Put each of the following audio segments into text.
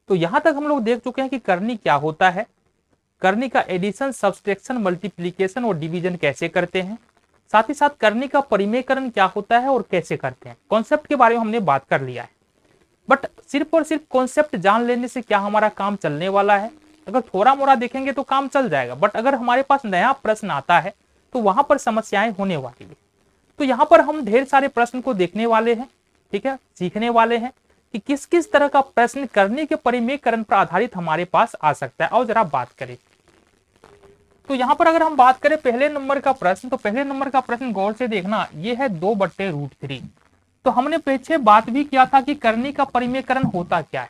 तो यहां तक हम लोग देख चुके हैं कि करनी क्या होता है, करनी का एडिशन, सब्सट्रैक्शन, मल्टीप्लीकेशन और डिवीजन कैसे करते हैं, साथ ही साथ करनी का परिमेयकरण क्या होता है और कैसे करते हैं। कॉन्सेप्ट के बारे में हमने बात कर लिया है, बट सिर्फ और सिर्फ कॉन्सेप्ट जान लेने से क्या हमारा काम चलने वाला है? अगर थोड़ा मोड़ा देखेंगे तो काम चल जाएगा, बट अगर हमारे पास नया प्रश्न आता है तो वहां पर समस्याएं होने वाली है। तो यहाँ पर हम ढेर सारे प्रश्न को देखने वाले हैं, ठीक है, सीखने वाले हैं कि किस किस तरह का प्रश्न करने के परिमेयकरण पर आधारित हमारे पास आ सकता है। और जरा बात करें तो यहाँ पर अगर हम बात करें पहले नंबर का प्रश्न, तो पहले नंबर का प्रश्न गौर से देखना, ये है 2/√3। तो हमने पीछे बात भी किया था कि करनी का परिमेयकरण होता क्या है।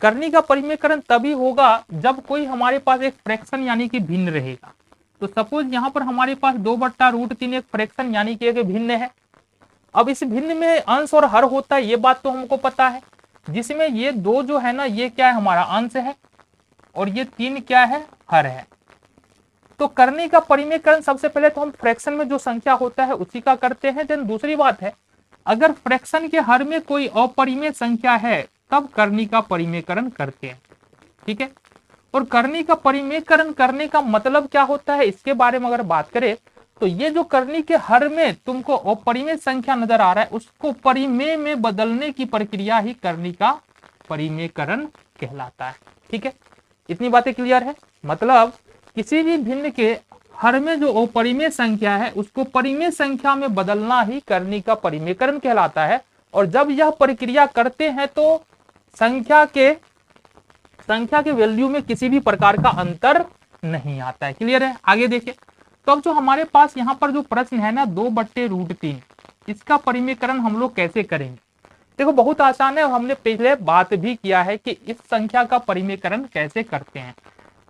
करनी का परिमेयकरण तभी होगा जब कोई हमारे पास एक फ्रैक्शन यानी कि भिन्न रहेगा। तो सपोज यहाँ पर हमारे पास 2/√3 एक फ्रैक्शन यानी कि एक भिन्न है। अब इस भिन्न में अंश और हर होता है, ये बात तो हमको पता है, जिसमें ये 2 जो है ना, ये क्या है, हमारा अंश है, और ये 3 क्या है, हर है। तो करने का परिमेयकरण सबसे पहले तो हम फ्रैक्शन में जो संख्या होता है उसी का करते हैं। देन दूसरी बात है, अगर फ्रैक्शन के हर में कोई अपरिमेय संख्या है तब करनी का परिमेयकरण करते हैं, ठीक है। और करनी का परिमेयकरण करने का मतलब क्या होता है, इसके बारे में अगर बात करें तो ये जो करनी के हर में तुमको अपरिमेय संख्या नजर आ रहा है, उसको परिमेय में बदलने की प्रक्रिया ही करनी का परिमेयकरण कहलाता है, ठीक है। इतनी बातें क्लियर है। मतलब किसी भी भिन्न के हर में जो अपरिमेय संख्या है उसको परिमेय संख्या में बदलना ही करनी का परिमेयकरण कहलाता है। और जब यह प्रक्रिया करते हैं तो संख्या के वैल्यू में किसी भी प्रकार का अंतर नहीं आता है। क्लियर है। आगे देखिए, तो अब जो हमारे पास यहाँ पर जो प्रश्न है ना 2/√3, इसका परिमेयकरण हम लोग कैसे करेंगे? देखो बहुत आसान है, हमने पहले बात भी किया है कि इस संख्या का परिमेयकरण कैसे करते हैं।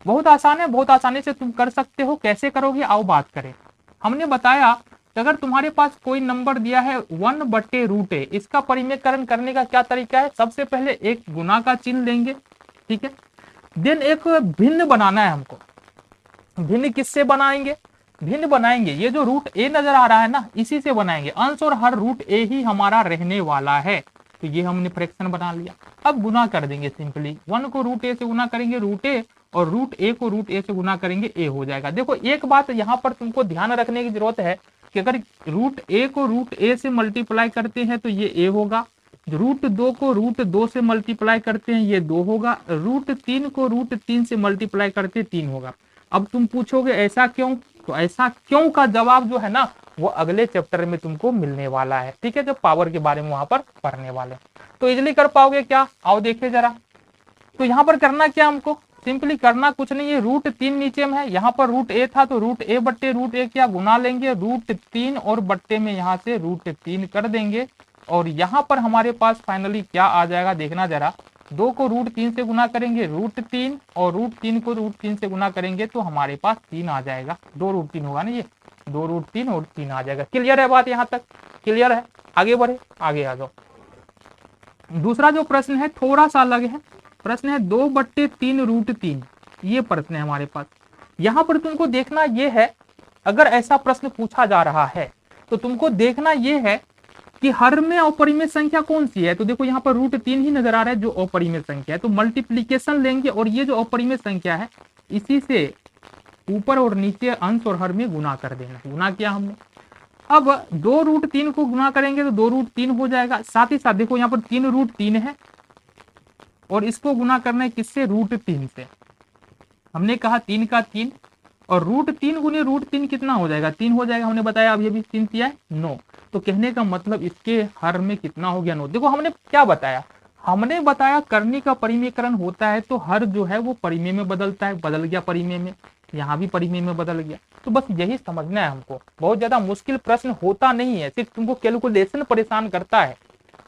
बहुत आसान है, बहुत आसानी से तुम कर सकते हो। कैसे करोगे, आओ बात करें। हमने बताया अगर तुम्हारे पास कोई नंबर दिया है 1/√a, इसका परिमेयकरण करने का क्या तरीका है? सबसे पहले एक गुना का चिन्ह लेंगे, ठीक है। देन एक भिन्न बनाना है हमको। भिन्न किससे बनाएंगे? भिन्न बनाएंगे ये जो √a नजर आ रहा है ना, इसी से बनाएंगे। अंश और हर √a ही हमारा रहने वाला है, तो ये हमने फ्रैक्शन बना लिया। अब गुना कर देंगे सिंपली, 1 को √a से गुना करेंगे √a, और √a को √a से गुना करेंगे a हो जाएगा। देखो एक बात यहाँ पर तुमको ध्यान रखने की जरूरत है कि अगर √a को √a से मल्टीप्लाई करते हैं तो ये a होगा, √2 को √2 से मल्टीप्लाई करते हैं ये 2 होगा, √3 को √3 से मल्टीप्लाई करते 3 होगा। अब तुम पूछोगे ऐसा क्यों? तो ऐसा क्यों का जवाब जो है ना वो अगले चैप्टर में तुमको मिलने वाला है, ठीक है, जब पावर के बारे में वहां पर पढ़ने वाले। तो इजिली कर पाओगे क्या? आओ देखिए जरा। तो यहाँ पर करना क्या हमको? सिंपली करना कुछ नहीं है, √3 नीचे में है, यहाँ पर √a था तो √a/√a क्या गुना लेंगे, √3 और बट्टे में यहाँ से √3 कर देंगे। और यहाँ पर हमारे पास फाइनली क्या आ जाएगा देखना जरा, 2 को √3 से गुना करेंगे √3, और √3 को √3 से गुना करेंगे तो हमारे पास 3 आ जाएगा। 2√3 होगा ना, ये 2√3 और 3 आ जाएगा। क्लियर है बात? यहाँ तक क्लियर है। आगे बढ़े, आगे आ जाओ। दूसरा जो प्रश्न है थोड़ा सा अलग है। प्रश्न है 2/3√3, ये प्रश्न है हमारे पास। यहाँ पर तुमको देखना ये है, अगर ऐसा प्रश्न पूछा जा रहा है तो तुमको देखना ये है कि हर में अपरिमेय संख्या कौन सी है। तो देखो यहाँ पर √3 ही नजर आ रहा है जो अपरिमेय संख्या है, तो मल्टीप्लीकेशन लेंगे और ये जो अपरिमेय संख्या है इसी से ऊपर और नीचे अंश और हर में गुना कर देना। गुना किया हमने। अब 2√3 को गुना करेंगे तो 2√3 हो जाएगा। साथ ही साथ देखो यहाँ पर 3√3 है और इसको गुना करना है किससे? √3 से। हमने कहा 3 का 3, और √3 गुने √3 कितना हो जाएगा? 3 हो जाएगा। हमने बताया अब ये भी 3 किया है 9। तो कहने का मतलब इसके हर में कितना हो गया? 9। देखो हमने क्या बताया, हमने बताया करनी का परिमेयकरण होता है तो हर जो है वो परिमेय में बदलता है, बदल गया परिमेय में, यहाँ भी परिमेय में बदल गया। तो बस यही समझना है हमको, बहुत ज्यादा मुश्किल प्रश्न होता नहीं है, सिर्फ तुमको कैलकुलेशन परेशान करता है,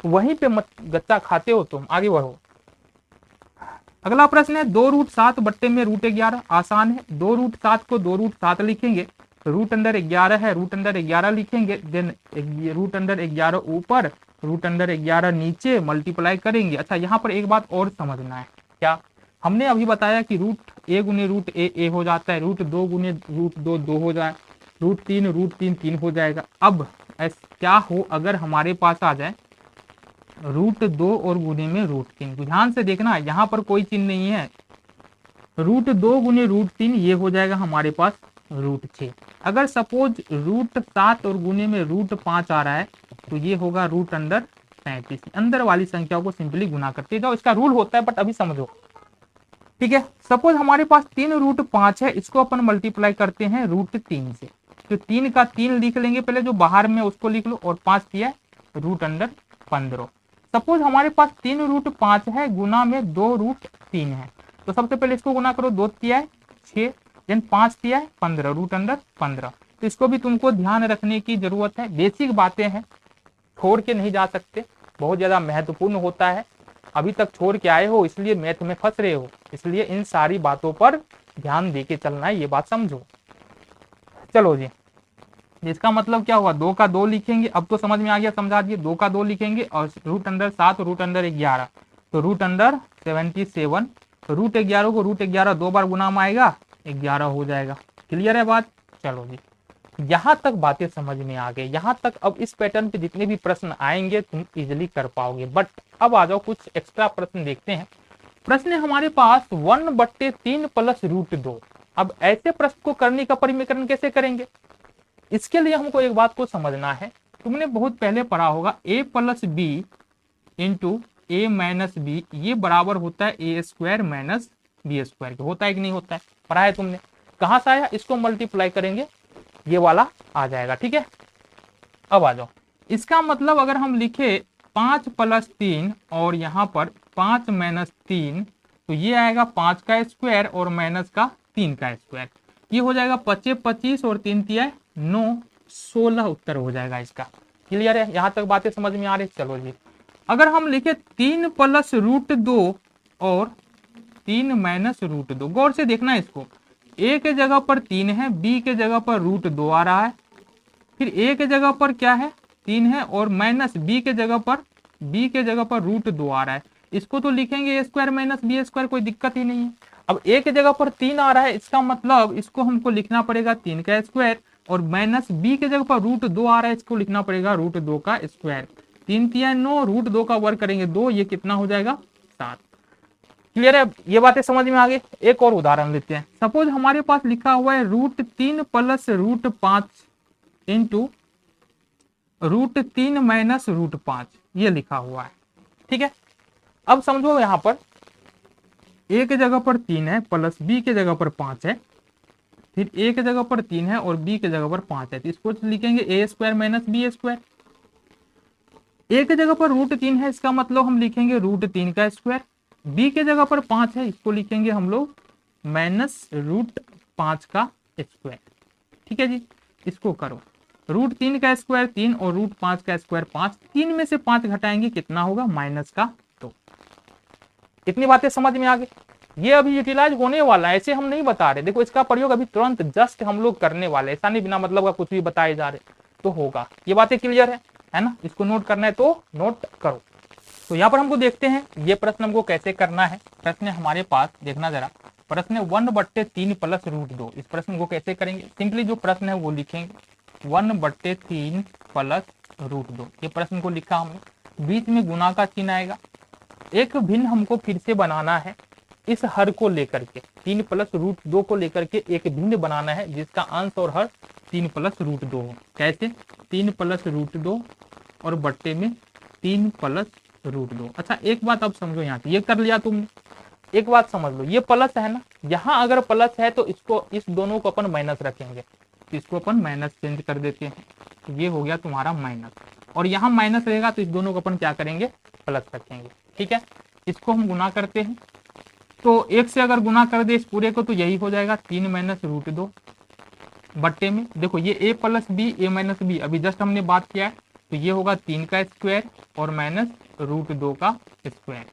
वहीं पे मत गच्चा खाते हो तुम। आगे बढ़ो। अगला प्रश्न है 2√7 बट्टे में √11। आसान है, 2√7 को 2√7 लिखेंगे, √11 है, √11 लिखेंगे, देन √11 ऊपर, √11 नीचे, मल्टीप्लाई करेंगे। अच्छा यहाँ पर एक बात और समझना है, क्या हमने अभी बताया कि √a गुने √a हो जाता है, √2 गुने √2 2 हो जाए, √3 3 हो जाएगा। अब क्या हो अगर हमारे पास आ जाए √2 और गुने में √3। ध्यान से देखना, यहाँ पर कोई चिन्ह नहीं है। √2 गुने √3 ये हो जाएगा हमारे पास √6। अगर सपोज √7 और गुने में √5 आ रहा है तो ये होगा √35। अंदर वाली संख्याओं को सिंपली गुना करते जाओ, इसका रूल होता है, बट अभी समझो। ठीक है, सपोज हमारे पास 3√5 है, इसको अपन मल्टीप्लाई करते हैं √3 से। तो 3 का 3 लिख लेंगे पहले, जो बाहर में उसको लिख लो, और 5 दिया √15। सपोज हमारे पास 3√5 है, गुना में 2√3 है, तो सबसे पहले इसको गुना करो, 2 दिया है 6, देन 5 दिया है 15, √15। तो इसको भी तुमको ध्यान रखने की जरूरत है, बेसिक बातें हैं, छोड़ के नहीं जा सकते, बहुत ज्यादा महत्वपूर्ण होता है। अभी तक छोड़ के आए हो इसलिए मैथ में फंस रहे हो, इसलिए इन सारी बातों पर ध्यान देके चलना है, ये बात समझो। चलो जी, इसका मतलब क्या हुआ, 2 का 2 लिखेंगे, अब तो समझ में आ गया, समझा दिए। 2 का 2 लिखेंगे और √7 √11, तो √77। तो √11 को √11 2 बार गुना में आएगा, 11 हो जाएगा। क्लियर है बात? चलो जी, यहां तक बातें समझ में आ गई। यहां तक अब इस पैटर्न पे जितने भी प्रश्न आएंगे तुम इजिली कर पाओगे। बट अब आ जाओ, कुछ एक्स्ट्रा प्रश्न देखते हैं। प्रश्न है हमारे पास 1/3 + √2। अब ऐसे प्रश्न को करने का परिमेकरण कैसे करेंगे, इसके लिए हमको एक बात को समझना है। तुमने बहुत पहले पढ़ा होगा a + b into a - b, ये बराबर होता है a² - b²। होता है कि नहीं होता है, पढ़ा है तुमने। कहां से आया, इसको मल्टीप्लाई करेंगे, ये वाला आ जाएगा। ठीक है, अब आ जाओ, इसका मतलब अगर हम लिखे 5 + 3 और यहाँ पर 5 - 3, तो ये आएगा 5 का स्क्वायर और माइनस का 3 का स्क्वायर। ये हो जाएगा 25 25 और 3 तिया 9, 16 उत्तर हो जाएगा इसका। क्लियर है, यहां तक बातें समझ में आ रही। चलो जी, अगर हम लिखे 3 + √2 और 3 - √2, गौर से देखना इसको, ए के जगह पर 3 है, बी के जगह पर √2 आ रहा है, फिर ए के जगह पर क्या है 3 है, और माइनस बी के जगह पर √2 आ रहा है। इसको तो लिखेंगे a² - b², कोई दिक्कत ही नहीं है। अब ए के जगह पर 3 आ रहा है, इसका मतलब इसको हमको लिखना पड़ेगा 3 का स्क्वायर, और माइनस बी के जगह पर √2 आ रहा है, इसको लिखना पड़ेगा √2 का स्क्वायर। 3 तिया 9, √2 का वर्ग करेंगे 2, ये कितना हो जाएगा 7। क्लियर है, ये बातें समझ में आ गई। एक और उदाहरण लेते हैं। सपोज हमारे पास लिखा हुआ है √3 + √5 इंटू √3 - √5, ये लिखा हुआ है। ठीक है, अब समझो यहां पर ए के जगह पर 3 है, प्लस बी के जगह पर 5 है, फिर ए के जगह पर 3 है और बी के जगह पर 5 है, तो इसको लिखेंगे a² - b²। ए के जगह पर √3 है, इसका मतलब हम लिखेंगे √3 का स्क्वायर। बी के जगह पर 5 है, इसको लिखेंगे हम लोग -√5 का स्क्वायर। ठीक है जी, इसको करो, √3 का स्क्वायर 3 और √5 का स्क्वायर 5, 3 में से 5 घटाएंगे कितना होगा -2। इतनी बातें समझ में आ गई। ये अभी यूटिलाइज होने वाला है, ऐसे हम नहीं बता रहे। देखो, इसका प्रयोग अभी तुरंत जस्ट हम लोग करने वाले, ऐसा नहीं बिना मतलब का कुछ भी बताए जा रहे तो होगा। ये बातें क्लियर है ना? इसको नोट करना है तो नोट करो। तो यहाँ पर हमको देखते हैं ये प्रश्न हमको कैसे करना है। प्रश्न हमारे पास देखना जरा, प्रश्न 1/3 + √2। इस प्रश्न को कैसे करेंगे, सिंपली जो प्रश्न है वो लिखेंगे 1/3 + √2। ये प्रश्न को लिखा हमने, बीच में गुना का चिन्ह आएगा। एक भिन्न हमको फिर से बनाना है, इस हर को लेकर के 3 + √2 को लेकर के एक भिन्न बनाना है जिसका अंश और हर 3 + √2 हो। कैसे, 3 + √2 और बट्टे में 3 + √2। अच्छा, एक बात अब समझो, यहाँ ये कर लिया तुमने, एक बात समझ लो, ये प्लस है ना, यहाँ अगर प्लस है तो इसको, इस दोनों को अपन माइनस रखेंगे, तो इसको अपन माइनस चेंज कर देते हैं, तो ये हो गया तुम्हारा माइनस, और यहाँ माइनस रहेगा तो इस दोनों को अपन क्या करेंगे, प्लस रखेंगे। ठीक है, इसको हम गुना करते हैं, तो 1 से अगर गुना कर दे इस पूरे को तो यही हो जाएगा 3 - √2 बट्टे में, देखो ये a + b, a - b, अभी जस्ट हमने बात किया है, तो ये होगा 3 का स्क्वायर और माइनस √2 का स्क्वायर।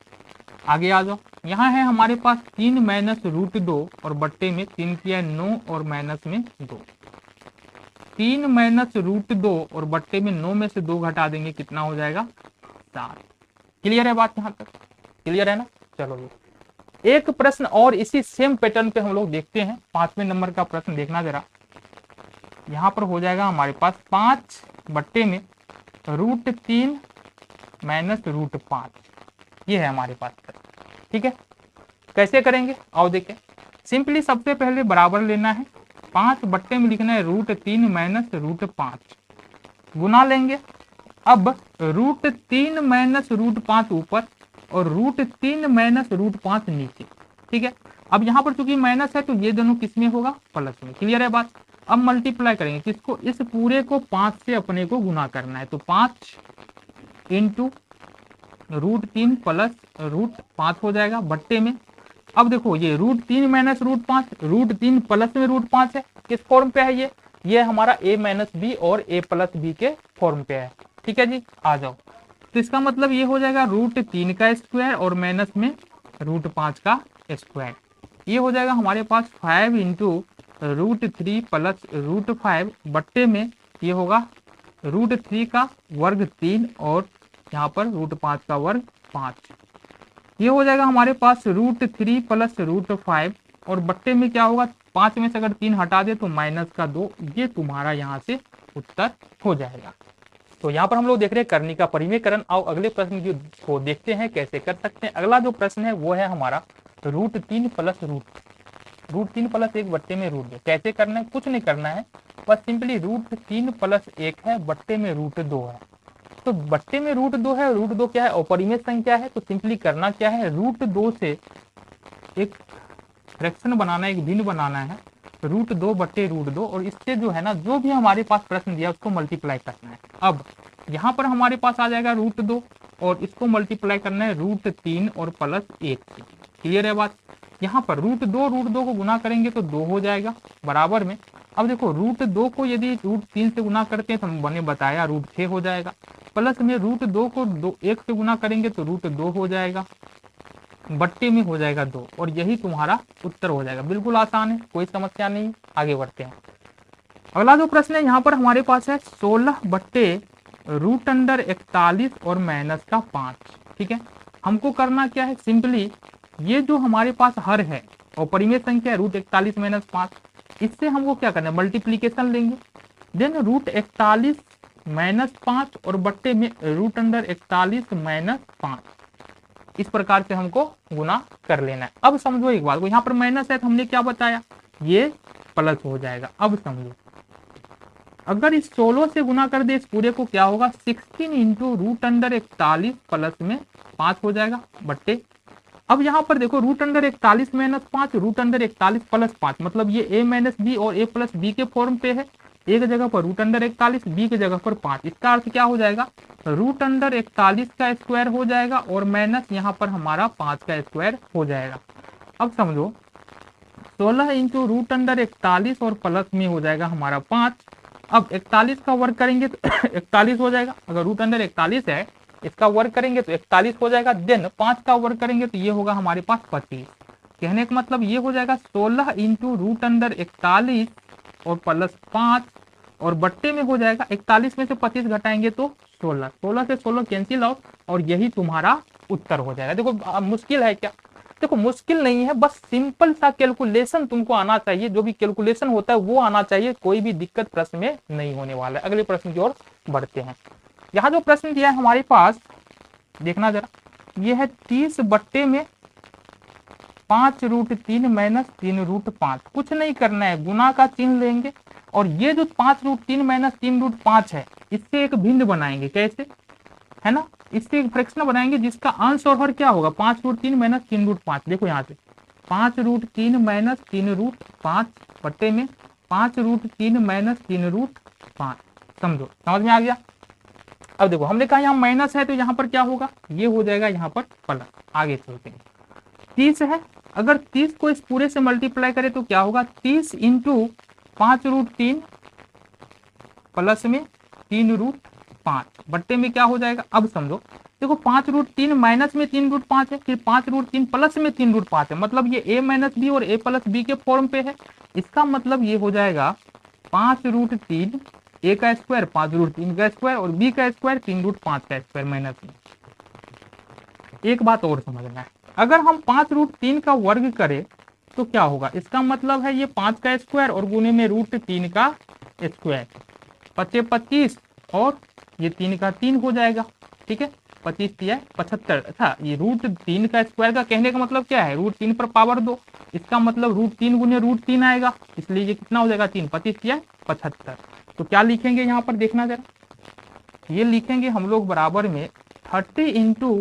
आगे आ जाओ, यहाँ है हमारे पास 3 - √2 और बट्टे में 3 किया 9 और माइनस में 2, 3 - √2 और बट्टे में 9 में से 2 घटा देंगे, कितना हो जाएगा 7। क्लियर है बात, यहाँ तक क्लियर है ना? चलो, एक प्रश्न और इसी सेम पैटर्न पे हम लोग देखते हैं। 5वें नंबर का प्रश्न देखना जरा, यहाँ पर हो जाएगा हमारे पास 5 बट्टे में √3 माइनस रूट 5, ये है हमारे पास। ठीक है, कैसे करेंगे आओ देखें। सिंपली सबसे पहले बराबर लेना है, 5 बट्टे में लिखना है रूट 3 माइनस रूट 5, गुना लेंगे। अब रूट 3 माइनस रूट 5 ऊपर और रूट 3 माइनस रूट 5 नीचे। ठीक है, अब यहाँ पर चूंकि माइनस है तो ये दोनों किस में होगा, प्लस में। क्लियर है बात। अब मल्टीप्लाई करेंगे किसको, इस पूरे को 5 से अपने को गुना करना है, तो 5 इंटू रूट 3 प्लस रूट 5 हो जाएगा बट्टे में। अब देखो ये root 3 minus root 5, root 3 plus में रूट 5 है, किस फॉर्म पे है ये हमारा a माइनस बी और a प्लस बी के फॉर्म पे है। ठीक है जी, आ जाओ। तो इसका मतलब ये हो जाएगा रूट 3 का स्क्वायर और माइनस में रूट 5 का स्क्वायर, ये हो जाएगा हमारे पास 5 इंटू रूट 3 प्लस रूट 5 बट्टे में ये होगा रूट 3 का वर्ग 3 और यहाँ पर रूट 5 का वर्ग 5, ये हो जाएगा हमारे पास रूट 3 प्लस रूट 5 और बट्टे में क्या होगा, 5 में से अगर 3 हटा दे तो माइनस का 2, ये तुम्हारा यहाँ से उत्तर हो जाएगा। तो यहाँ पर हम लोग देख रहे हैं करनी का परिमेयकरण। आओ अगले प्रश्न को देखते हैं कैसे कर सकते हैं। अगला जो प्रश्न है वो है हमारा रूट 3 प्लस रूट 3 प्लस 1 बट्टे में रूट 2। कैसे करना है, कुछ नहीं करना है, बस सिंपली रूट 3 प्लस 1 है बट्टे में रूट 2 है। तो बट्टे में रूट 2 है, रूट 2 क्या है, अपरिमेय संख्या है, तो सिंपली करना क्या है, रूट 2 से एक फ्रैक्शन बनाना है, एक भिन्न बनाना है, रूट 2 बट्टे रूट 2, और इससे जो है ना जो भी हमारे पास प्रश्न दिया उसको मल्टीप्लाई करना है। अब यहाँ पर हमारे पास आ जाएगा रूट 2 और इसको मल्टीप्लाई करना है रूट 3 और प्लस 1 से। क्लियर है बात। यहाँ पर रूट 2 को गुना करेंगे तो 2 हो जाएगा बराबर में। अब देखो रूट 2 को यदि रूट 3 से गुना करते हैं तो मैंने बताया रूट 6 हो जाएगा, प्लस में रूट 2 को 1 से गुना करेंगे तो रूट 2 हो जाएगा, बट्टे में हो जाएगा 2, और यही तुम्हारा उत्तर हो जाएगा। बिल्कुल आसान है, कोई समस्या नहीं। आगे बढ़ते हैं। अगला जो प्रश्न है यहाँ पर हमारे पास है 16 बट्टे रूट अंडर 41 और माइनस का 5। ठीक है, हमको करना क्या है, सिंपली ये जो हमारे पास हर है और परिमेय संख्या है रूट 41 माइनस 5, इससे हमको क्या करना है, मल्टीप्लीकेशन लेंगे। देन रूट 41 माइनस 5 और बट्टे में रूट अंडर 41 माइनस 5, इस प्रकार से हमको गुना कर लेना है। अब समझो एक बात को, यहाँ पर माइनस है तो हमने क्या बताया, ये प्लस हो जाएगा। अब समझो अगर इस 16 से गुना कर दे इस पूरे को, क्या होगा, 16 इंटू रूट अंडर 41 प्लस में 5 हो जाएगा बट्टे। अब यहाँ पर देखो root under 41 minus 5, root under 41 plus 5, मतलब ये a माइनस बी और a प्लस बी के फॉर्म पे है। एक जगह पर रूट अंडर 41, बी की जगह पर 5, इसका अर्थ क्या हो जाएगा, रूट अंडर 41 का स्क्वायर हो जाएगा और माइनस यहाँ पर हमारा 5 का स्क्वायर हो जाएगा। अब समझो 16 इंटू रूट अंडर 41 और प्लस में हो जाएगा हमारा 5। अब 41 का वर्ग करेंगे तो 41 हो जाएगा, अगर रूट अंडर 41 है इसका वर्ग करेंगे तो 41 हो जाएगा। देन 5 का वर्ग करेंगे तो ये होगा हमारे पास 25। कहने का मतलब ये हो जाएगा 16 इंटू रूट अंडर 41 और प्लस 5 और बट्टे में हो जाएगा 41 में से 25 घटाएंगे तो 16, 16 से 16 कैंसिल आउट, और यही तुम्हारा उत्तर हो जाएगा। देखो मुश्किल है क्या, देखो मुश्किल नहीं है, बस सिंपल सा कैलकुलेशन तुमको आना चाहिए, जो भी कैलकुलेशन होता है वो आना चाहिए, कोई भी दिक्कत प्रश्न में नहीं होने वाला है। अगले प्रश्न की ओर बढ़ते हैं। यहाँ जो प्रश्न दिया है हमारे पास, देखना जरा, ये है 30 बट्टे में 5 रूट 3 माइनस 3 रूट 5। कुछ नहीं करना है, गुना का चिन्ह लेंगे और ये जो 5 रूट 3 माइनस 3 रूट 5 है इससे एक भिन्न बनाएंगे। कैसे, है ना, इससे एक फ्रैक्शन बनाएंगे जिसका अंश और हर क्या होगा, 5 रूट 3 माइनस 3 रूट 5। देखो यहाँ से 5 रूट 3 माइनस 3 रूट 5 बट्टे में 5 रूट 3 माइनस 3 रूट 5। समझो, समझ में आ गया। अब देखो हमने कहा यहाँ माइनस है तो यहाँ पर क्या होगा, ये हो जाएगा यहाँ पर प्लस। आगे चलते हैं, 30 है, अगर 30 को इस पूरे से मल्टीप्लाई करें तो क्या होगा, 30 इंटू 5 रूट 3 प्लस में 3 रूट 5 बट्टे में क्या हो जाएगा। अब समझो देखो 5 रूट 3 माइनस में 3 रूट 5 है, फिर 5 रूट 3 प्लस में 3 रूट 5 है, मतलब ये a माइनस बी और a प्लस बी के फॉर्म पे है। इसका मतलब ये हो जाएगा 5 रूट 3 a का स्क्वायर 5 रूट 3 का स्क्वायर और b का स्क्वायर 3 रूट 5 का स्क्वायर माइनस में। एक बात और समझना है, अगर हम 5 रूट 3 का वर्ग करें तो क्या होगा, इसका मतलब है ये 5 का स्क्वायर और गुने में रूट 3 का स्क्वायर, 25 और ये 3 का 3 हो जाएगा। ठीक है, 25 तिया 75। अच्छा, ये √3 का स्क्वायर का कहने का मतलब क्या है, √3 पर पावर 2, इसका मतलब √3 गुने √3 आएगा, इसलिए ये कितना हो जाएगा 3, 25 तिया 75। तो क्या लिखेंगे यहाँ पर देखना जरा, ये लिखेंगे हम लोग बराबर में 30 इंटू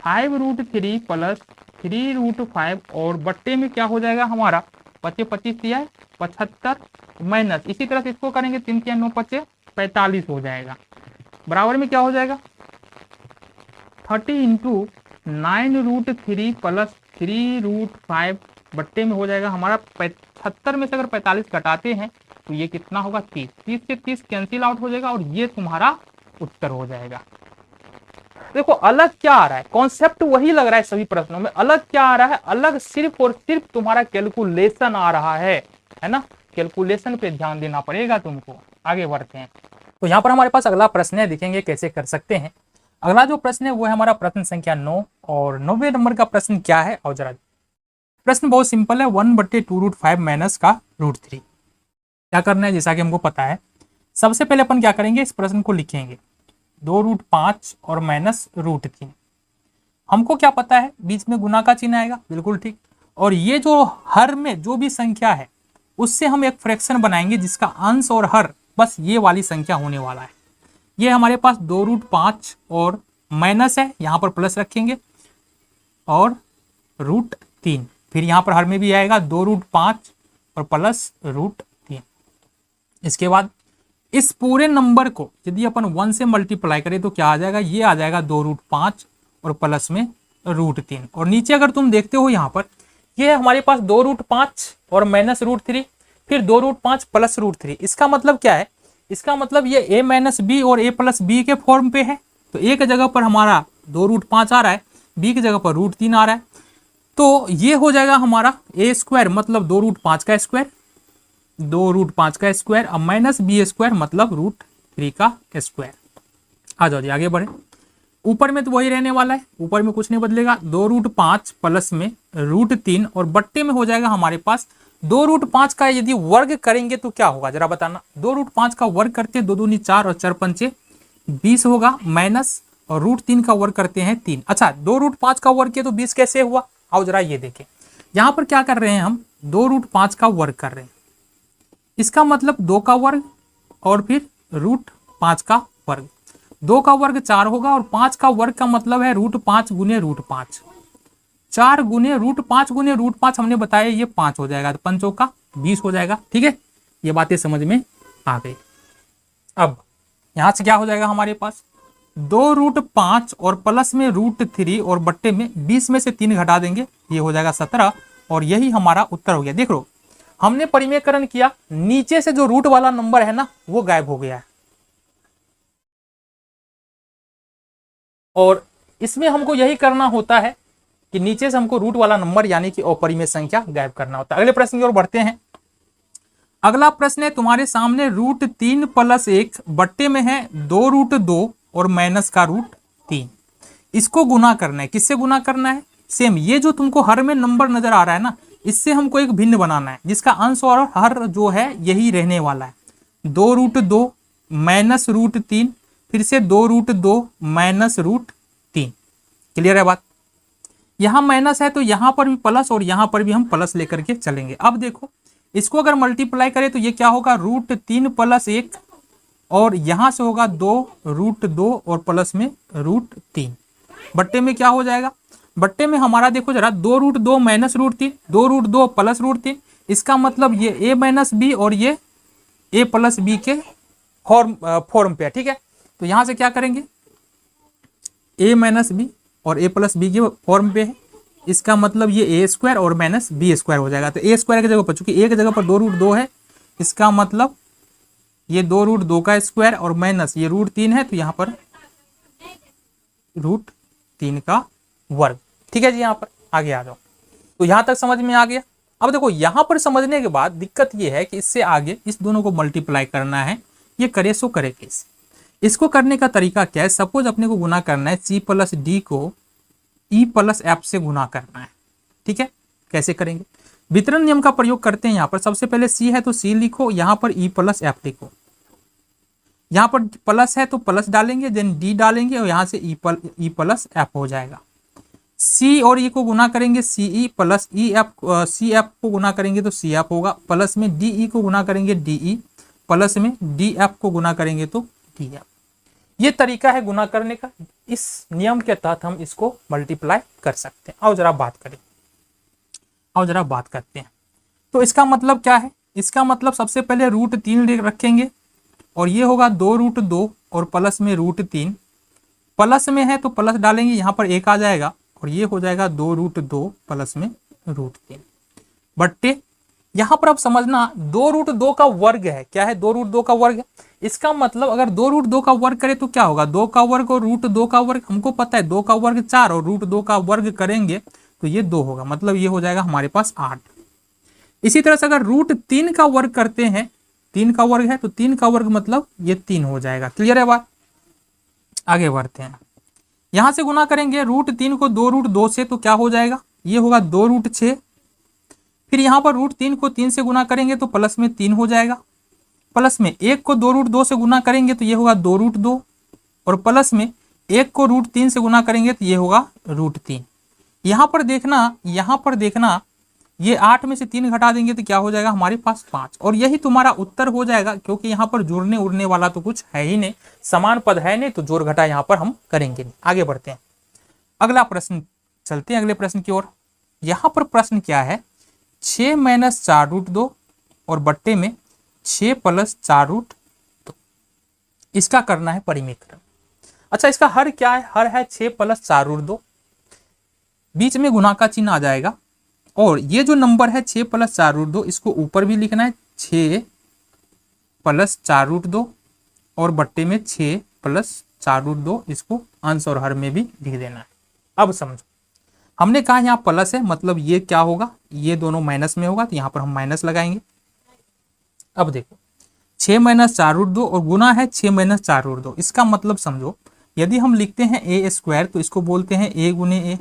5√3 प्लस 3√5 और बट्टे में क्या हो जाएगा हमारा 25 तिया 75 माइनस, इसी तरह से इसको करेंगे 3 तिया 9 × 5 = 45 हो जाएगा, बराबर में क्या हो जाएगा 30 इंटू 9√3 प्लस 3√5 बट्टे में हो जाएगा हमारा 75 में से अगर 45 घटाते हैं तो ये कितना होगा 30, 30 से 30 कैंसिल आउट हो जाएगा और ये तुम्हारा उत्तर हो जाएगा। देखो अलग क्या आ रहा है, कॉन्सेप्ट वही लग रहा है सभी प्रश्नों में, अलग क्या आ रहा है, अलग सिर्फ और सिर्फ तुम्हारा कैलकुलेशन आ रहा है ना, कैलकुलेशन पे ध्यान देना पड़ेगा तुमको। आगे बढ़ते हैं, तो यहाँ पर हमारे पास अगला प्रश्न है, देखेंगे कैसे कर सकते हैं। अगला जो प्रश्न है वो है हमारा प्रश्न संख्या 9 और 9वें नंबर का प्रश्न क्या है, और जरा प्रश्न बहुत सिंपल है, 1/2√5 माइनस का √3। क्या करना है, जैसा कि हमको पता है, सबसे पहले अपन क्या करेंगे, इस प्रश्न को लिखेंगे 2√5 और माइनस √3। हमको क्या पता है, बीच में गुना का चिन्ह आएगा, बिल्कुल ठीक, और ये जो हर में जो भी संख्या है उससे हम एक फ्रैक्शन बनाएंगे जिसका अंश और हर बस ये वाली संख्या होने वाला है। ये हमारे पास 2√5 और माइनस है, यहाँ पर प्लस रखेंगे और √3, फिर यहाँ पर हर में भी आएगा 2√5 और प्लस √3। इसके बाद इस पूरे नंबर को यदि अपन 1 से मल्टीप्लाई करें तो क्या आ जाएगा, ये आ जाएगा 2√5 और प्लस में √3, और नीचे अगर तुम देखते हो यहाँ पर ये है हमारे पास 2√5 और माइनस √3, फिर 2√5 प्लस √3। इसका मतलब क्या है, इसका मतलब ये a माइनस बी और a प्लस बी के फॉर्म पे है, तो a की जगह पर हमारा 2√5 आ रहा है, b की जगह पर √3 आ रहा है, तो ये हो जाएगा हमारा a² मतलब 2√5 का स्क्वायर, 2√5 का स्क्वायर, अब माइनस b² मतलब √3 का स्क्वायर। आ जाओ जी आगे बढ़े, ऊपर में तो वही रहने वाला है, ऊपर में कुछ नहीं बदलेगा, 2√5 प्लस में √3 और बट्टे में हो जाएगा हमारे पास 2√5 का यदि वर्ग करेंगे तो क्या होगा जरा बताना, 2√5 का वर्ग करते हैं 2 दूनी 4 और 4 पंचे 20 होगा, माइनस और √3 का वर्ग करते हैं 3। अच्छा 2√5 का वर्ग किया तो 20 कैसे हुआ, आओ जरा ये देखें, यहाँ पर क्या कर रहे हैं हम 2√5 का वर्ग कर रहे हैं, इसका मतलब 2 का वर्ग और फिर √5 का वर्ग, 2 का वर्ग 4 होगा और 5 का वर्ग का मतलब है √5 गुने √5, 4 गुने √5 गुने √5 हमने बताया ये 5 हो जाएगा, तो 5 का 20 हो जाएगा। ठीक है, ये बातें समझ में आ गई। अब यहां से क्या हो जाएगा हमारे पास 2√5 और प्लस में √3 और बट्टे में 20 में से 3 घटा देंगे, ये हो जाएगा 17, और यही हमारा उत्तर हो गया। देख लो हमने परिमेयकरण किया, नीचे से जो रूट वाला नंबर है ना वो गायब हो गया है, और इसमें हमको यही करना होता है कि नीचे से हमको रूट वाला नंबर यानी कि अपरिमेय संख्या गायब करना होता है। अगले प्रश्न की ओर बढ़ते हैं। अगला प्रश्न है तुम्हारे सामने √3 + 1 बट्टे में है 2√2 और माइनस का √3, इसको गुना करना है, किससे गुना करना है, सेम ये जो तुमको हर में नंबर नजर आ रहा है ना इससे हमको एक भिन्न बनाना है जिसका अंश और हर जो है यही रहने वाला है, 2√2 माइनस √3 फिर से 2√2 माइनस √3। क्लियर है बात, यहां माइनस है तो यहां पर भी प्लस और यहां पर भी हम प्लस लेकर के चलेंगे। अब देखो इसको अगर मल्टीप्लाई करें तो ये क्या होगा √3 + 1 और यहां से होगा 2√2 और प्लस में √3, बट्टे में क्या हो जाएगा, बट्टे में हमारा देखो जरा 2√2 माइनस √3, 2√2 प्लस √3, इसका मतलब ये a माइनस बी और ये a प्लस बी के फॉर्म पे है। ठीक है, तो यहां से क्या करेंगे a माइनस बी और a प्लस बी के फॉर्म पे है, इसका मतलब ये a² और माइनस b² हो जाएगा। तो a² की जगह पर चूंकि a की जगह पर 2√2 है, इसका मतलब ये 2√2 का स्क्वायर और माइनस ये √3 है, तो यहाँ पर √3 का वर्ग। ठीक है जी, यहाँ पर आगे आ जाओ। तो यहाँ तक समझ में आ गया। अब देखो यहाँ पर समझने के बाद दिक्कत ये है कि इससे आगे इस दोनों को मल्टीप्लाई करना है, ये करे सो करे कैसे। इसको करने का तरीका क्या है, सपोज अपने को गुना करना है c + d को e + f से गुना करना है। ठीक है, कैसे करेंगे, वितरण नियम का प्रयोग करते हैं। यहाँ पर सबसे पहले c है तो c लिखो, यहाँ पर e + f लिखो, यहाँ पर प्लस है तो प्लस डालेंगे, देन डी डालेंगे और यहाँ से ई प्लस एफ हो जाएगा। सी और ई को गुना करेंगे C E plus E F, C F को गुना करेंगे तो सी एफ होगा, प्लस में डी ई को गुना करेंगे डी ई, प्लस में डी एफ को गुना करेंगे तो डी एफ। ये तरीका है गुना करने का। इस नियम के तहत हम इसको मल्टीप्लाई कर सकते हैं। आओ जरा बात करें, आओ जरा बात करते हैं। तो इसका मतलब क्या है? इसका मतलब सबसे पहले √3 रखेंगे और ये होगा 2√2 और प्लस में √3, प्लस में है तो प्लस डालेंगे, यहाँ पर 1 आ जाएगा और ये हो जाएगा 2√2 प्लस में √3 बट्टे, यहाँ पर आप समझना 2√2 का वर्ग है। क्या है? 2√2 का वर्ग है। इसका मतलब अगर 2√2 का वर्ग करें तो क्या होगा? 2 का वर्ग और √2 का वर्ग, हमको पता है 2 का वर्ग 4 और √2 का वर्ग करेंगे तो ये 2 होगा, मतलब ये हो जाएगा हमारे पास 8। इसी तरह से अगर √3 का वर्ग करते हैं, 3 का वर्ग है तो 3 का वर्ग मतलब ये 3 हो जाएगा। क्लियर है बात? आगे बढ़ते हैं। यहां से गुना करेंगे √3 को 2√2 से तो क्या हो जाएगा? ये होगा 2√6। फिर यहाँ पर √3 को 3 से गुना करेंगे तो प्लस में 3 हो जाएगा, प्लस में 1 को 2√2 से गुना करेंगे तो ये होगा 2√2 और प्लस में 1 को √3 से गुना करेंगे तो ये होगा √3। यहाँ पर देखना ये 8 में से 3 घटा देंगे तो क्या हो जाएगा हमारे पास 5, और यही तुम्हारा उत्तर हो जाएगा, क्योंकि यहाँ पर जोड़ने उड़ने वाला तो कुछ है ही नहीं, समान पद है नहीं, तो जोड़ घटा यहाँ पर हम करेंगे नहीं। आगे बढ़ते हैं, अगला प्रश्न चलते हैं अगले प्रश्न की ओर। यहाँ पर प्रश्न क्या है? 6 - 4√2 और बट्टे में 6 + 4√2, इसका करना है परिमेयकरण। अच्छा, इसका हर क्या है? हर है 6 + 4√2, बीच में गुना का चिन्ह आ जाएगा और ये जो नंबर है 6 + 4√2 इसको ऊपर भी लिखना है 6 + 4√2 और बट्टे में 6 + 4√2, इसको अंश और हर में भी लिख देना है। अब समझो, हमने कहा यहाँ प्लस है, मतलब ये क्या होगा? ये दोनों माइनस में होगा तो यहाँ पर हम माइनस लगाएंगे। अब देखो 6 - 4√2 और गुना है 6 - 4√2, इसका मतलब समझो यदि हम लिखते हैं a² तो इसको बोलते हैं a × a।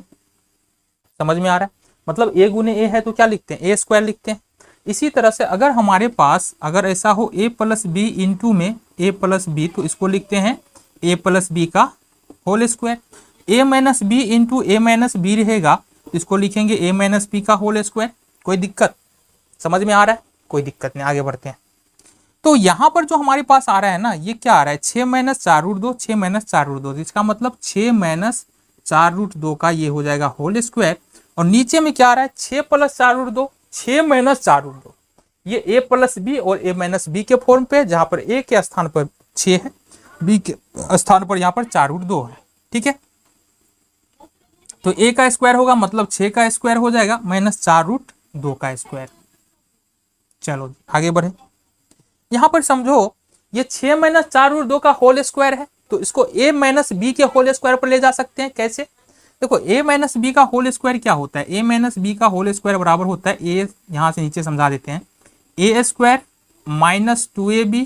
समझ में आ रहा है? मतलब a × a है तो क्या लिखते हैं? a² लिखते हैं। इसी तरह से अगर हमारे पास अगर ऐसा हो a + b इंटू में a + b तो इसको लिखते हैं a + b का whole square. a - b into a - b रहेगा तो इसको लिखेंगे a - b का होल स्क्वायर। कोई दिक्कत? समझ में आ रहा है? कोई दिक्कत नहीं। आगे बढ़ते हैं। तो यहाँ पर जो हमारे पास आ रहा है ना, ये क्या आ रहा है? 6 - 4√2, 6 - 4√2, इसका मतलब 6 - 4√2 का ये हो जाएगा होल स्क्वायर। और नीचे में क्या आ रहा है? 6 + 4√2, 6 - 4√2, ये a + b और a - b के फॉर्म पे, जहां पर a के स्थान पर 6 है, b के स्थान पर यहाँ पर 4√2 है। ठीक है, तो a का स्क्वायर होगा, मतलब 6 का स्क्वायर हो जाएगा माइनस 4√2 का स्क्वायर। चलो आगे बढ़े। यहाँ पर समझो ये 6 - 4√2 का होल स्क्वायर है, तो इसको a - b के होल स्क्वायर पर ले जा सकते हैं। कैसे? देखो a - b का होल स्क्वायर क्या होता है? a - b का होल स्क्वायर बराबर होता है a, यहाँ से नीचे समझा देते हैं, a² - 2ab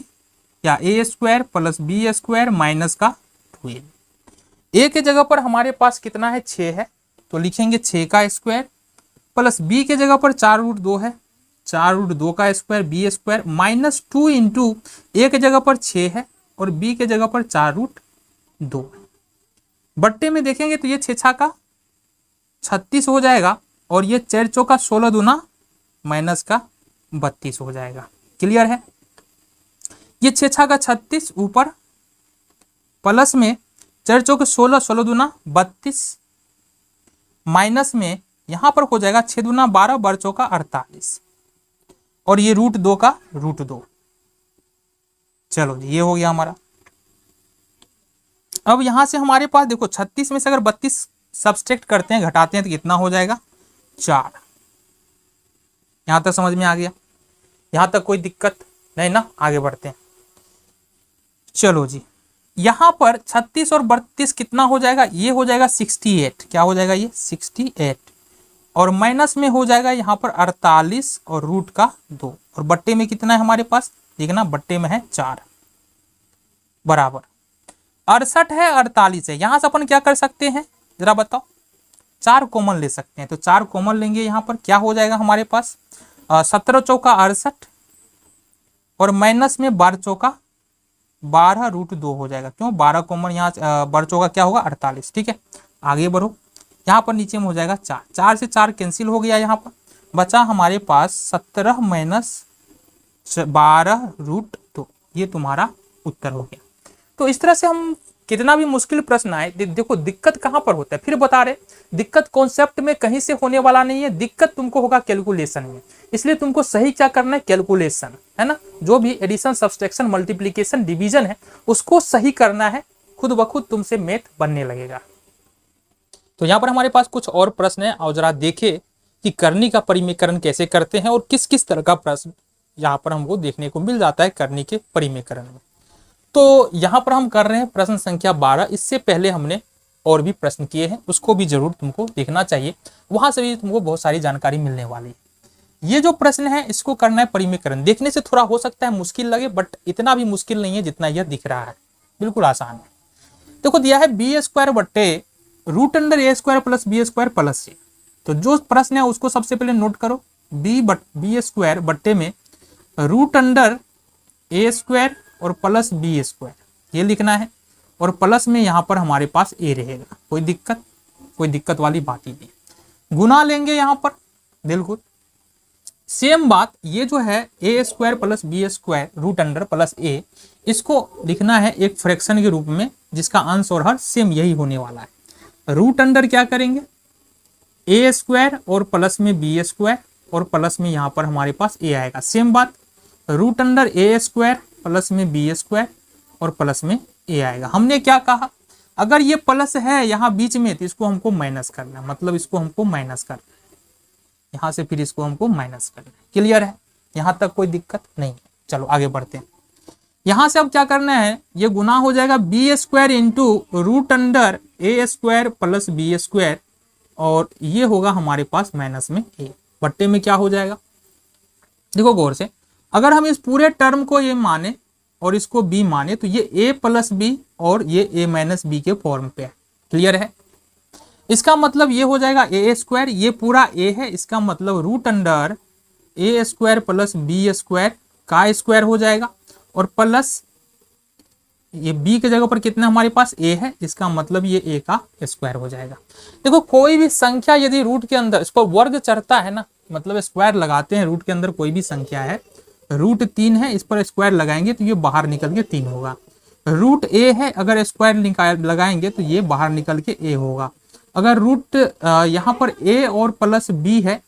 या a² + b² माइनस का 2ab। a के जगह पर हमारे पास कितना है? 6 है, तो लिखेंगे 6 का स्क्वायर, प्लस b के जगह पर 4√2 है, 4√2 का square b² minus 2 into a के जगह पर 6 है और b के जगह पर 4√2 है। बट्टे में देखेंगे तो ये 6 का 36 हो जाएगा और ये 4 चौका 16 दूना माइनस का 32 हो जाएगा। क्लियर है? ये 6 का 36 ऊपर, प्लस में 4 चौके 16, 16 दूना 32, माइनस में यहां पर हो जाएगा 6 दूना 12, 12 चौका 48 और ये √2 का √2। चलो जी, ये हो गया हमारा। अब यहां से हमारे पास देखो 36 में से अगर 32 सब्सट्रैक्ट करते हैं, घटाते हैं तो कितना हो जाएगा? 4। यहां तक समझ में आ गया? यहां तक कोई दिक्कत नहीं ना? आगे बढ़ते हैं। चलो जी, यहां पर 36 और 32 कितना हो जाएगा? ये हो जाएगा 68। क्या हो जाएगा? ये 68 और माइनस में हो जाएगा यहाँ पर 48 और √2 और बट्टे में कितना है हमारे पास? देखना, बट्टे में है 4 बराबर 68 है, 48 है। यहां से अपन क्या कर सकते हैं जरा बताओ? 4 कॉमन ले सकते हैं, तो 4 कॉमन लेंगे। यहाँ पर क्या हो जाएगा हमारे पास? 17 चौका 68 और माइनस में 12 चौका 12√2 हो जाएगा। क्यों? 12 कॉमन यहाँ बढ़ चुका, क्या होगा 48। ठीक है, आगे बढ़ो, यहाँ पर नीचे में हो जाएगा 4, 4 से 4 कैंसिल हो गया, यहाँ पर बचा हमारे पास 17 - 12√2। ये तुम्हारा उत्तर हो गया। तो इस तरह से हम कितना भी मुश्किल प्रश्न आए, देखो दिक्कत कहाँ पर होता है, फिर बता रहे, दिक्कत कॉन्सेप्ट में कहीं से होने वाला नहीं है, दिक्कत तुमको होगा कैलकुलेशन में। इसलिए तुमको सही क्या करना है, कैलकुलेशन, है ना, जो भी एडिशन, सब्सट्रैक्शन, मल्टीप्लिकेशन, डिवीजन है उसको सही करना है, खुद ब खुद तुमसे मैथ बनने लगेगा। तो यहाँ पर हमारे पास कुछ और प्रश्न है, और जरा देखे कि करनी का परिमेयकरण कैसे करते हैं और किस किस तरह का प्रश्न यहाँ पर हमको देखने को मिल जाता है करनी के परिमेयकरण में। तो यहाँ पर हम कर रहे हैं प्रश्न संख्या 12। इससे पहले हमने और भी प्रश्न किए हैं, उसको भी जरूर तुमको देखना चाहिए, वहां से भी तुमको बहुत सारी जानकारी मिलने वाली है। ये जो प्रश्न है इसको करना है परिमेयकरण। देखने से थोड़ा हो सकता है मुश्किल लगे, बट इतना भी मुश्किल नहीं है जितना यह दिख रहा है, बिल्कुल आसान है। देखो दिया है b² बट्टे √a² + b² + c। तो जो प्रश्न है उसको सबसे पहले नोट करो, b² बट्टे में √a² और प्लस b², ये लिखना है, और प्लस में यहाँ पर हमारे पास a रहेगा। कोई दिक्कत वाली बात ही नहीं। गुना लेंगे यहाँ पर, बिल्कुल सेम बात, ये जो है a² + b² √, प्लस a, इसको लिखना है एक फ्रैक्शन के रूप में जिसका अंश और हर सेम यही होने वाला है। √, क्या करेंगे, a² और प्लस में b² और प्लस में यहाँ पर हमारे पास a आएगा। सेम बात, √a² प्लस में b² और प्लस में a आएगा। हमने क्या कहा, अगर ये प्लस है यहाँ बीच में तो इसको हमको माइनस करना है, मतलब इसको हमको माइनस करना है, यहाँ से फिर इसको हमको माइनस करना है। क्लियर है, यहाँ तक कोई दिक्कत नहीं है। चलो आगे बढ़ते हैं। यहाँ से अब क्या करना है, ये गुना हो जाएगा b² × √a² प्लस b², और ये होगा हमारे पास माइनस में a, बट्टे में क्या हो जाएगा। देखो गौर से, अगर हम इस पूरे टर्म को ये माने और इसको b माने तो ये a + b और ये a - b के फॉर्म पे है। क्लियर है, इसका मतलब ये हो जाएगा a², ये पूरा a है, इसका मतलब √a² प्लस b² का स्क्वायर हो जाएगा, और प्लस ये b के जगह पर कितना हमारे पास a है, इसका मतलब ये a का स्क्वायर हो जाएगा। देखो कोई भी संख्या यदि रूट के अंदर इस पर वर्ग चढ़ता है ना, मतलब स्क्वायर लगाते हैं रूट के अंदर, कोई भी संख्या है, √3 है, इस पर स्क्वायर लगाएंगे तो ये बाहर निकल के 3 होगा। √a है, अगर स्क्वायर लगाएंगे तो ये बाहर निकल के a होगा। अगर यहाँ पर a और प्लस b है,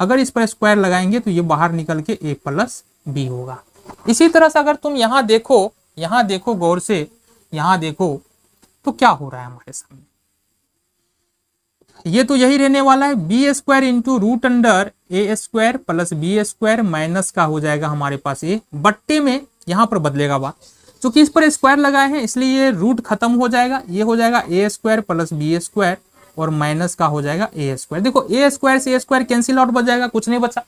अगर इस पर स्क्वायर लगाएंगे तो ये बाहर निकल के a + b होगा। इसी तरह से अगर तुम यहाँ देखो गौर से, यहाँ देखो तो क्या हो रहा है हमारे सामने, ये तो यही रहने वाला है, b² × √a² plus b² minus का हो जाएगा हमारे पास a, बट्टे में यहाँ पर बदलेगा बात, क्योंकि इस पर स्क्वायर लगाए हैं इसलिए ये रूट खत्म हो जाएगा, ये हो जाएगा a² प्लस b² और माइनस का हो जाएगा a²। देखो a² से a² कैंसिल आउट बच जाएगा, कुछ नहीं बचा।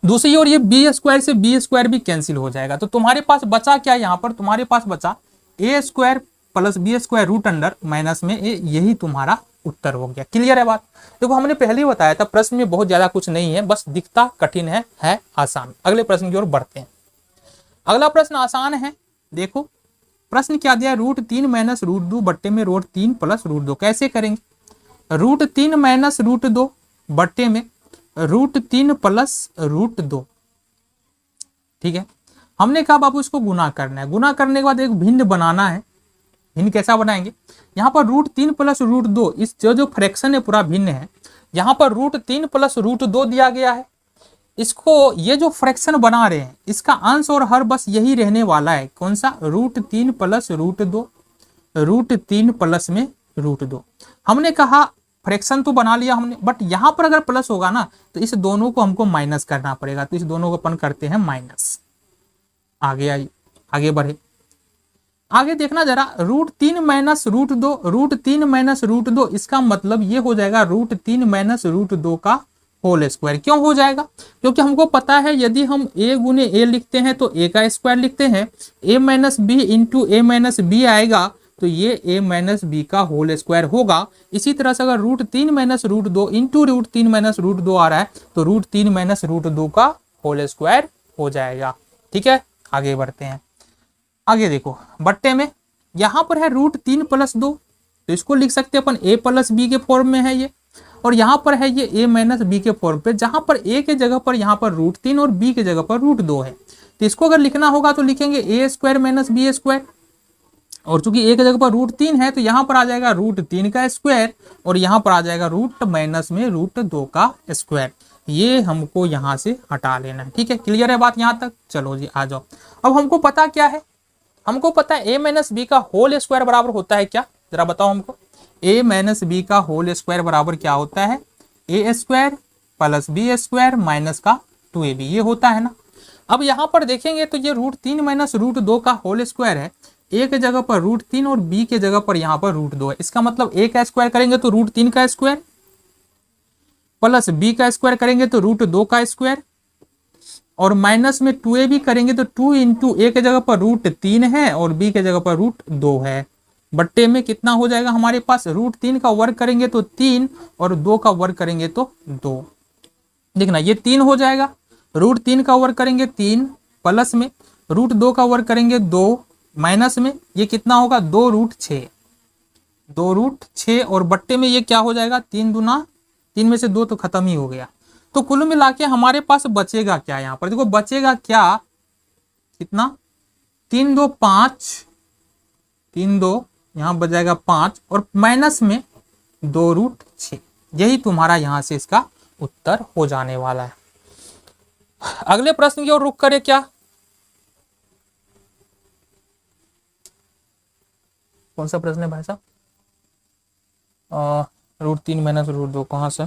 दूसरी ओर ये b² से b² भी कैंसिल हो जाएगा, तो तुम्हारे पास बचा क्या, यहाँ पर तुम्हारे पास बचा a² प्लस b² √, माइनस में a, यही तुम्हारा उत्तर हो गया। क्लियर है बात। देखो हमने पहले ही बताया था प्रश्न में बहुत ज्यादा कुछ नहीं है, बस दिखता कठिन है आसान। अगले प्रश्न की ओर बढ़ते हैं। अगला प्रश्न आसान है। देखो प्रश्न क्या दिया है, √3 - √2 बट्टे में √3 प्लस √2। कैसे करेंगे, √3 - √2 बट्टे में √3 प्लस √2। ठीक है, हमने कहा बाबू इसको गुना करना है, गुना करने के बाद एक भिन्न बनाना है। भिन्न कैसा बनाएंगे, यहाँ पर √3 प्लस √2, इस जो फ्रैक्शन है पूरा भिन्न है, यहाँ पर √3 प्लस √2 दिया गया है, इसको ये जो फ्रैक्शन बना रहे हैं इसका अंश और हर बस यही रहने वाला है। कौन सा, √3 प्लस √2, √3 प्लस में √2। हमने कहा फ्रैक्शन तो बना लिया हमने, बट यहाँ पर अगर प्लस होगा ना तो इस दोनों को हमको माइनस करना पड़ेगा, तो इस दोनों को अपन करते हैं माइनस। आगे आइए, आगे बढ़े, आगे देखना जरा, √3 - √2, √3 - √2, इसका मतलब ये हो जाएगा √3 - √2 का होल स्क्वायर। क्यों हो जाएगा, क्योंकि हमको पता है यदि हम a गुने a लिखते हैं तो a का स्क्वायर लिखते हैं, a - b × a - b आएगा तो ये a - b का होल स्क्वायर होगा। इसी तरह से अगर √3 - √2 × √3 - √2 आ रहा है तो √3 - √2 का होल स्क्वायर हो जाएगा। ठीक है, आगे बढ़ते हैं। आगे देखो बट्टे में यहाँ पर है √3 + 2, तो इसको लिख सकते हैं अपन a + b के फॉर्म में है ये, और यहाँ पर है ये a - b के फॉर्म पे, जहाँ पर a के जगह पर यहाँ पर √3 और b के जगह पर √2 है। तो इसको अगर लिखना होगा तो लिखेंगे a² - b², और चूंकि a की जगह पर √3 है तो यहाँ पर आ जाएगा √3 का स्क्वायर, और यहाँ पर आ जाएगा रूट माइनस में √2 का स्क्वायर। ये हमको यहाँ से हटा लेना है। ठीक है, क्लियर है बात यहाँ तक? चलो जी आ जाओ। अब हमको पता क्या है, हमको पता है a - b का होल स्क्वायर बराबर होता है क्या, जरा बताओ हमको। a - b का होल स्क्वायर बराबर क्या होता है, a² + b² माइनस का 2ab, ये होता है ना। अब यहाँ पर देखेंगे तो ये √3 - √2 का होल स्क्वायर है, a के जगह पर √3 और b के जगह पर यहाँ पर √2 है। इसका मतलब a का स्क्वायर करेंगे तो √3 का स्क्वायर, प्लस b का स्क्वायर करेंगे तो √2 का स्क्वायर, और माइनस में 2ab करेंगे तो 2 इंटू a के जगह पर √3 है और b के जगह पर √2 है। बट्टे में कितना हो जाएगा हमारे पास, √3 का वर्ग करेंगे तो 3 और 2 का वर्ग करेंगे तो 2। देखना ये 3 हो जाएगा, √3 का वर्ग करेंगे 3, प्लस में √2 का वर्ग करेंगे 2, माइनस में ये कितना होगा 2√6, 2√6, और बट्टे में ये क्या हो जाएगा 3 दूना 3 में से 2 तो खत्म ही हो गया। तो कुल मिला के हमारे पास बचेगा क्या, यहाँ पर देखो बचेगा क्या, कितना 3 2 5, 3 2 यहाँ बच जाएगा 5, और माइनस में 2√6। यही तुम्हारा यहाँ से इसका उत्तर हो जाने वाला है। अगले प्रश्न की ओर रुख करें क्या, कौन सा प्रश्न है भाई साहब, √3 - √2 कहाँ से,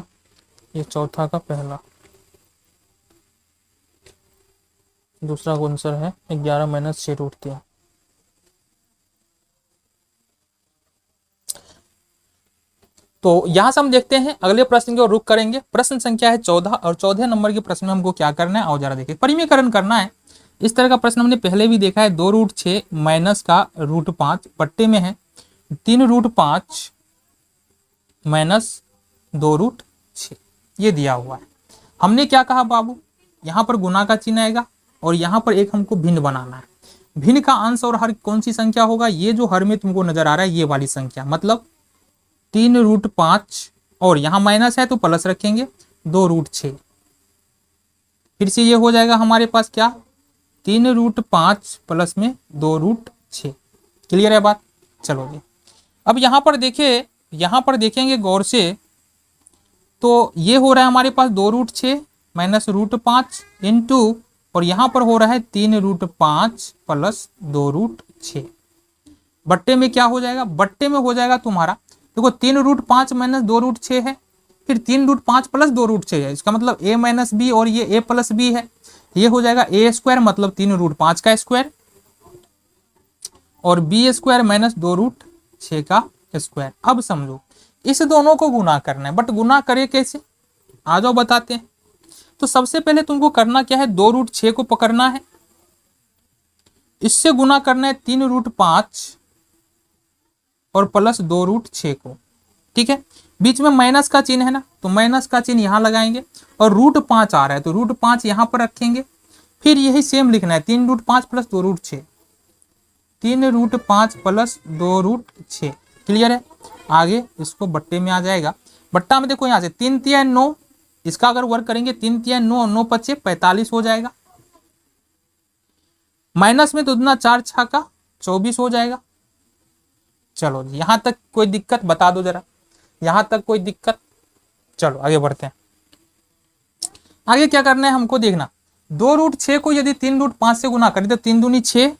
ये चौथा का पहला, दूसरा आंसर है 11 - 6 √3। तो यहां से हम देखते हैं अगले प्रश्न की ओर रुख करेंगे। प्रश्न संख्या है 14, और 14 नंबर के प्रश्न में हमको क्या करना है, आओ जरा देखिए, परिमीकरण करना है। इस तरह का प्रश्न हमने पहले भी देखा है, 2√6 माइनस का √5 बट्टे में है 3√5 माइनस 2√6, ये दिया हुआ है। हमने क्या कहा बाबू, यहाँ पर गुना का चिन्ह आएगा और यहाँ पर एक हमको भिन्न बनाना है। भिन्न का अंश और हर कौन सी संख्या होगा, ये जो हर में तुमको नजर आ रहा है ये वाली संख्या, मतलब 3√5, और यहाँ माइनस है तो प्लस रखेंगे 2√6, फिर से ये हो जाएगा हमारे पास क्या 3√5 प्लस में 2√6। क्लियर है बात? चलो जी अब यहाँ पर देखिए, यहाँ पर देखेंगे गौर से, तो ये हो रहा है हमारे पास 2√6 माइनस √5 इंटू, और यहाँ पर हो रहा है 3√5 प्लस 2√6। बट्टे में क्या हो जाएगा, बट्टे में हो जाएगा तुम्हारा, देखो 3√5 माइनस 2√6 है, फिर 3√5 प्लस 2√6 है, इसका मतलब a - b और ये a + b है, ये हो जाएगा a² मतलब 3√5 का स्क्वायर और b² माइनस 2√6 का स्क्वायर। अब समझो इस दोनों को गुना करना है, बट गुना करे कैसे, आ जाओ बताते हैं। तो सबसे पहले तुमको करना क्या है, 2√6 को पकड़ना है, इससे गुना करना है 3√5 और प्लस 2√6 को। ठीक है, बीच में माइनस का चिन्ह है ना, तो माइनस का चिन्ह यहाँ लगाएंगे, और √5 आ रहा है तो √5 यहाँ पर रखेंगे, फिर यही सेम लिखना है 3√5 प्लस 2√6, 3√5 प्लस 2√6। क्लियर है? आगे इसको बट्टे में आ जाएगा, बट्टा में देखो यहाँ से 3 3 9, इसका अगर वर्क करेंगे 3 3 9 9 5 45 हो जाएगा, माइनस में 2 दूना 4 6 का 24 हो जाएगा। चलो जी यहां तक कोई दिक्कत बता दो जरा, यहां तक कोई दिक्कत? चलो आगे बढ़ते हैं। आगे क्या करना है हमको देखना, 2√6 को यदि 3√5 से गुना करें तो 3 दूनी 6,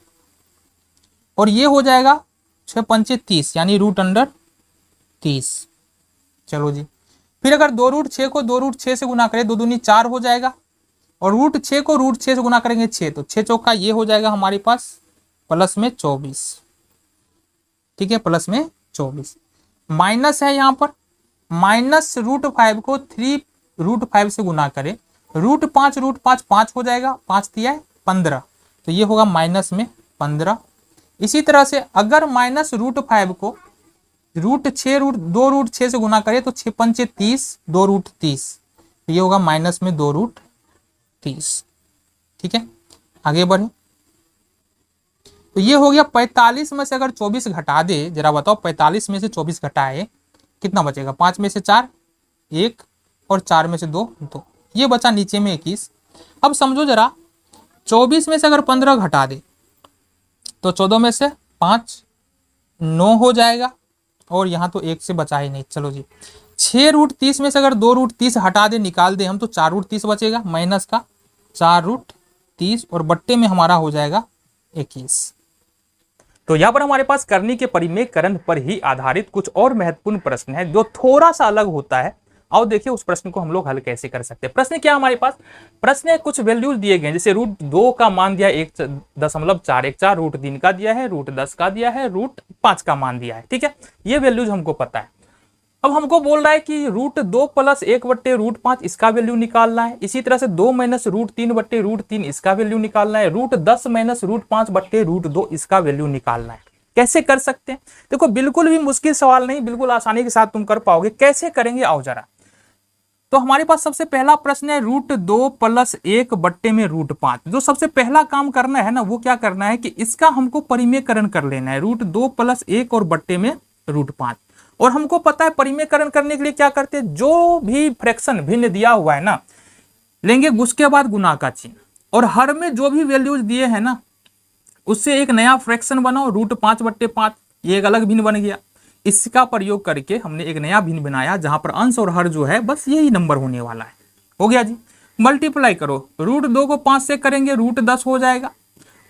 और ये हो जाएगा 6 पंचे 30 यानी √30। चलो जी, फिर अगर 2√6 को 2√6 से गुना करें 2 दूनी 4 हो जाएगा, और √6 को √6 से गुना करेंगे 6, तो 6 चौका ये हो जाएगा हमारे पास प्लस में 24। ठीक है, प्लस में 24, माइनस है यहाँ पर, माइनस √5 को 3√5 से गुना करें, √5 √5 5 हो जाएगा, 5 तिया 15, तो ये होगा माइनस में 15। इसी तरह से अगर माइनस √5 को √6 से गुना करें तो 6 पंचे 30, 2√30, तो ये होगा माइनस में 2√30। ठीक है, आगे बढ़े। तो ये हो गया 45 में से अगर 24 घटा दे, जरा बताओ 45 में से 24 घटाए कितना बचेगा? 5 में से 4 1 और 4 में से 2 2, ये बचा नीचे में 21। अब समझो जरा 24 में से अगर 15 घटा दे तो 14 में से 5 9 हो जाएगा, और यहाँ तो 1 से बचा ही नहीं। चलो जी 6√30 में से अगर 2√30 हटा दे, निकाल दे हम, तो 4√30 बचेगा, माइनस का 4√30 और बट्टे में हमारा हो जाएगा 21। तो यहाँ पर हमारे पास करनी के परिमेयकरण पर ही आधारित कुछ और महत्वपूर्ण प्रश्न है जो थोड़ा सा अलग होता है। आओ देखिए उस प्रश्न को हम लोग हल कैसे कर सकते हैं। प्रश्न क्या हमारे पास? प्रश्न है कुछ वैल्यूज दिए गए, जैसे √2 का मान दिया 1.414, √3 का दिया है, √10 का दिया है, √5 का मान दिया है। ठीक है, ये वैल्यूज हमको पता है। अब हमको बोल रहा है कि √2 + 1/√5 इसका वैल्यू निकालना है। इसी तरह से 2 - √3/√3 इसका वैल्यू निकालना है। √10 - √5/√2 इसका वैल्यू निकालना है। कैसे कर सकते हैं? देखो बिल्कुल भी मुश्किल सवाल नहीं, बिल्कुल आसानी के साथ तुम कर पाओगे। कैसे करेंगे आओ जरा। तो हमारे पास सबसे पहला प्रश्न है √2 + 1/√5। जो सबसे पहला काम करना है ना, वो क्या करना है कि इसका हमको परिमेयकरण कर लेना है, √2 + 1 और बट्टे में √5। और हमको पता है परिमेयकरण करने के लिए क्या करते हैं, जो भी फ्रैक्शन भिन्न दिया हुआ है ना, लेंगे उसके बाद गुना का चिन्ह, और हर में जो भी वैल्यूज दिए हैं ना उससे एक नया फ्रैक्शन बनाओ, √5/5, ये एक अलग भिन्न बन गया। इसका प्रयोग करके हमने एक नया भिन्न बनाया जहां पर अंश और हर जो है बस यही नंबर होने वाला है। हो गया जी। मल्टीप्लाई करो, √2 को 5 से करेंगे √10 हो जाएगा,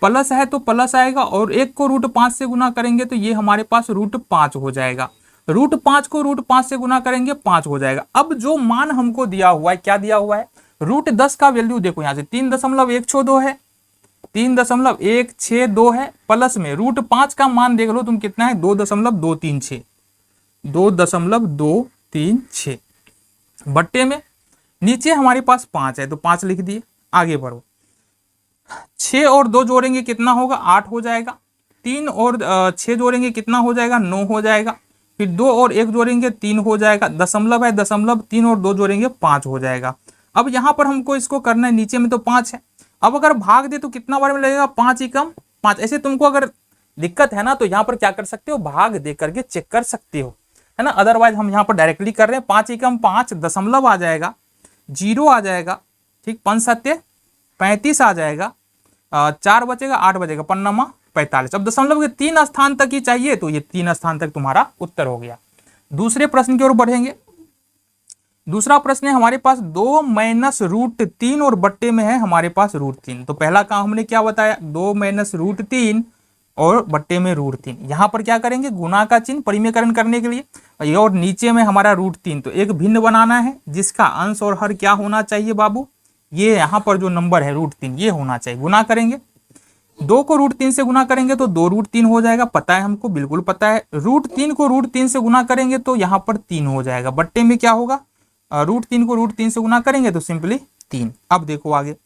प्लस है तो प्लस आएगा, और 1 को √5 से गुना करेंगे तो ये हमारे पास √5 हो जाएगा। √5 को √5 से गुना करेंगे 5 हो जाएगा। अब जो मान हमको दिया हुआ है, क्या दिया हुआ है? √10 का वैल्यू देखो यहाँ से 3.162 है, 3.162 है, प्लस में √5 का मान देख लो तुम कितना है, 2.236, 2.236, बट्टे में नीचे हमारे पास 5 है तो 5 लिख दिए। आगे बढ़ो, 6 और 2 जोड़ेंगे कितना होगा? 8 हो जाएगा। 3 और 6 जोड़ेंगे कितना हो जाएगा? 9 हो जाएगा। फिर 2 और 1 जोड़ेंगे 3 हो जाएगा। दशमलव है, दशमलव 3 और 2 जोड़ेंगे 5 हो जाएगा। अब यहाँ पर हमको इसको करना है, नीचे में तो 5 है। अब अगर भाग दे तो कितना बार में लगेगा? 5 एकम 5। ऐसे तुमको अगर दिक्कत है ना तो यहाँ पर क्या कर सकते हो, भाग दे करके चेक कर सकते हो, है ना। अदरवाइज हम यहाँ पर डायरेक्टली कर रहे हैं। 5 एकम 5, दशमलव आ जाएगा, 0 आ जाएगा, ठीक, 5 7 35 आ जाएगा, 4 बचेगा, 8 बचेगा, 5 45। अब दशमलव के 3 स्थान तक ही चाहिए तो ये 3 स्थान तक तुम्हारा उत्तर हो गया। दूसरे प्रश्न की ओर बढ़ेंगे। दूसरा प्रश्न है हमारे पास 2 - √3 और बट्टे में है हमारे पास √3। तो पहला काम हमने क्या बताया, 2 - √3 और बट्टे में √3। यहां पर क्या करेंगे, गुना का चिन्ह परिमेयकरण करने के लिए, और नीचे में हमारा √3। तो एक भिन्न बनाना है जिसका अंश और हर क्या होना चाहिए बाबू, ये यहाँ पर जो नंबर है √3 ये होना चाहिए। गुना करेंगे, 2 को √3 से गुना करेंगे तो 2√3 हो जाएगा, पता है हमको, बिल्कुल पता है। √3 को √3 से गुना करेंगे तो यहाँ पर 3 हो जाएगा। बट्टे में क्या होगा, √3 को √3 से गुना करेंगे तो सिंपली 3। अब देखो आगे,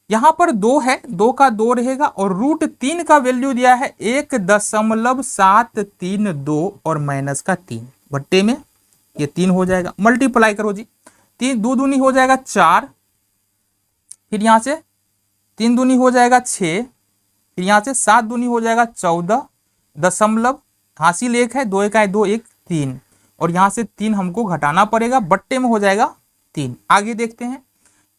यहाँ पर 2 है, 2 का 2 रहेगा, और √3 का वैल्यू दिया है 1.732 और माइनस का 3, बट्टे में ये 3 हो जाएगा। मल्टीप्लाई करो जी, 3 2 दूनी हो जाएगा 4, फिर यहाँ से 3 दूनी हो जाएगा 6, फिर यहाँ से 7 दूनी हो जाएगा 14, दशमलव हासिल 1 है, 2 1 है 2 1 3, और यहाँ से 3 हमको घटाना पड़ेगा, बट्टे में हो जाएगा 3। आगे देखते हैं,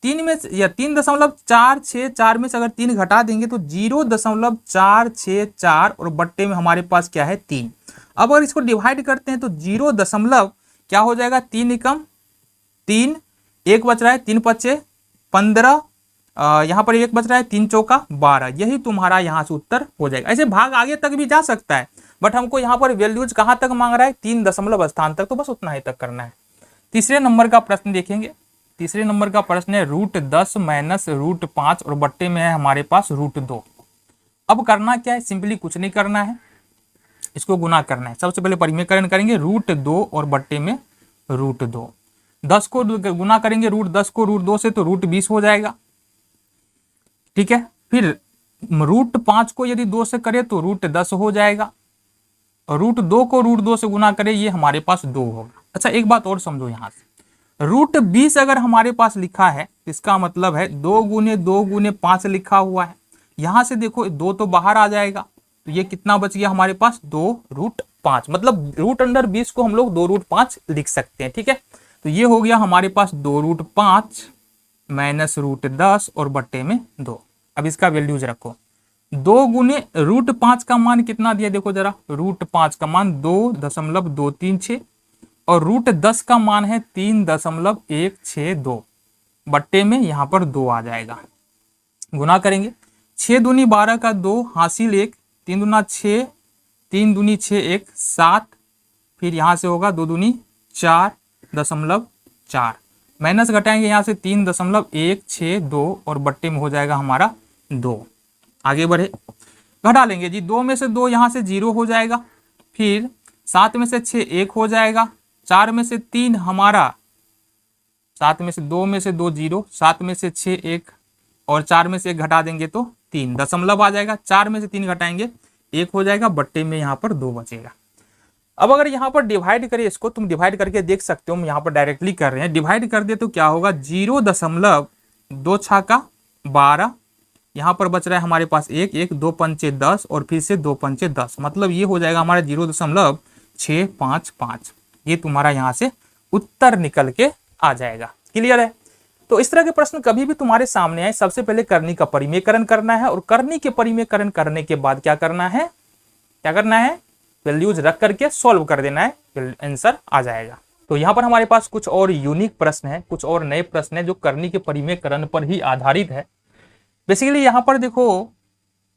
3 में या 3.464 में से अगर 3 घटा देंगे तो 0.464 और बट्टे में हमारे पास क्या है 3। अब अगर इसको डिवाइड करते हैं तो 0 दशमलव क्या हो जाएगा, 3 एकम 3, 1 बच रहा है, 3 पच्चे 15, यहाँ पर 1 बच रहा है, 3 चौका 12। यही तुम्हारा यहाँ से उत्तर हो जाएगा। ऐसे भाग आगे तक भी जा सकता है, बट हमको यहाँ पर वैल्यूज कहाँ तक मांग रहा है, 3 दशमलव स्थान तक, तो बस उतना ही तक करना है। तीसरे नंबर का प्रश्न देखेंगे। तीसरे नंबर का प्रश्न है √10 - √5 और बट्टे में है हमारे पास √2। अब करना क्या है, सिंपली कुछ नहीं करना है, इसको गुना करना है। सबसे पहले परिमेयकरण करेंगे, √2 और बट्टे में √2। 10 को गुना करेंगे √10 को √2 से तो √20 हो जाएगा, ठीक है। फिर √5 को यदि 2 से करें तो √10 हो जाएगा, और √2 को √2 से गुना करें ये हमारे पास 2 होगा। अच्छा एक बात और समझो, यहाँ से √20 अगर हमारे पास लिखा है इसका मतलब है 2 × 2 × 5 लिखा हुआ है। यहाँ से देखो 2 तो बाहर आ जाएगा, तो ये कितना बच गया हमारे पास 2√5, मतलब रूट अंडर 20 को हम लोग 2√5 लिख सकते हैं। ठीक है, तो ये हो गया हमारे पास 2√5 माइनस √10 और बट्टे में 2। अब इसका वैल्यूज रखो, 2 गुने √5 का मान कितना दिया देखो जरा, √5 का मान 2.236 और √10 का मान है 3.162 बट्टे में यहाँ पर 2 आ जाएगा। गुना करेंगे, 6 दूनी 12 का 2 हासिल 1, 3 दूना 6, 3 दूनी 6 1 7, फिर यहाँ से होगा 2 दूनी 4.4, माइनस घटाएंगे यहाँ से 3.162 और बट्टे में हो जाएगा हमारा 2। आगे बढ़े, घटा लेंगे जी, 2 में से 2 यहाँ से 0 हो जाएगा, फिर 7 में से 6 1 हो जाएगा, 4 में से 3 हमारा, 7 में से 2 में से 2 0, 7 में से 6 1 और 4 में से 1 घटा देंगे तो 3 दशमलव आ जाएगा, 4 में से 3 घटाएंगे 1 हो जाएगा, बट्टे में यहाँ पर 2 बचेगा। अब अगर यहाँ पर डिवाइड करें इसको, तुम डिवाइड करके देख सकते हो, हम यहाँ पर डायरेक्टली कर रहे हैं, डिवाइड कर दे तो क्या होगा 0.2 छाका 12, यहाँ पर बच रहा है हमारे पास 1 1 2 पंचे 10 और फिर से 2 पंचे 10, मतलब ये हो जाएगा हमारा 0.655। ये तुम्हारा यहाँ से उत्तर निकल के आ जाएगा। क्लियर है? तो इस तरह के प्रश्न कभी भी तुम्हारे सामने आए, सबसे पहले करनी का परिमेयकरण करना है और करनी के परिमेयकरण करने के बाद क्या करना है, वैल्यूज रख करके सॉल्व कर देना है, आंसर आ जाएगा। तो यहाँ पर हमारे पास कुछ और यूनिक प्रश्न है, कुछ और नए प्रश्न है जो करनी के परिमेयकरण पर ही आधारित है। बेसिकली यहाँ पर देखो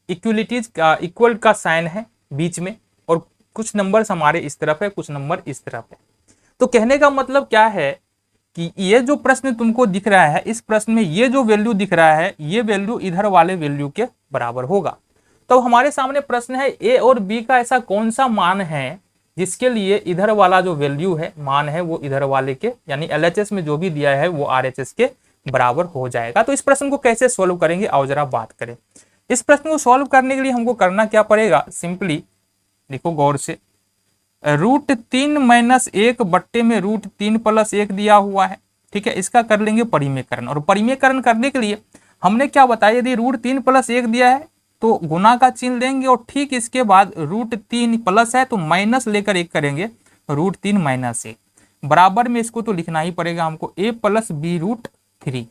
इक्वलिटीज का, इक्वल का साइन है बीच में और कुछ नंबर हमारे इस तरफ है, कुछ नंबर इस तरफ है। तो कहने का मतलब क्या है कि ये जो प्रश्न तुमको दिख रहा है, इस प्रश्न में ये जो वैल्यू दिख रहा है, ये वैल्यू इधर वाले वैल्यू के बराबर होगा। तो हमारे सामने प्रश्न है ए और बी का ऐसा कौन सा मान है जिसके लिए इधर वाला जो वैल्यू है, मान है, वो इधर वाले के यानी LHS में जो भी दिया है वो RHS के बराबर हो जाएगा। तो इस प्रश्न को कैसे सोल्व करेंगे आओ जरा बात करें। इस प्रश्न को सोल्व करने के लिए हमको करना क्या पड़ेगा, सिंपली देखो गौर से, √3 माइनस 1 बट्टे में √3 प्लस 1 दिया हुआ है। ठीक है, इसका कर लेंगे परिमेयकरण, और परिमेयकरण करने के लिए हमने क्या बताया, यदि √3 प्लस 1 दिया है तो गुना का चिन्ह देंगे और ठीक इसके बाद √3 प्लस है तो माइनस लेकर 1 करेंगे, √3 माइनस 1 बराबर में इसको तो लिखना ही पड़ेगा हमको a प्लस b√3।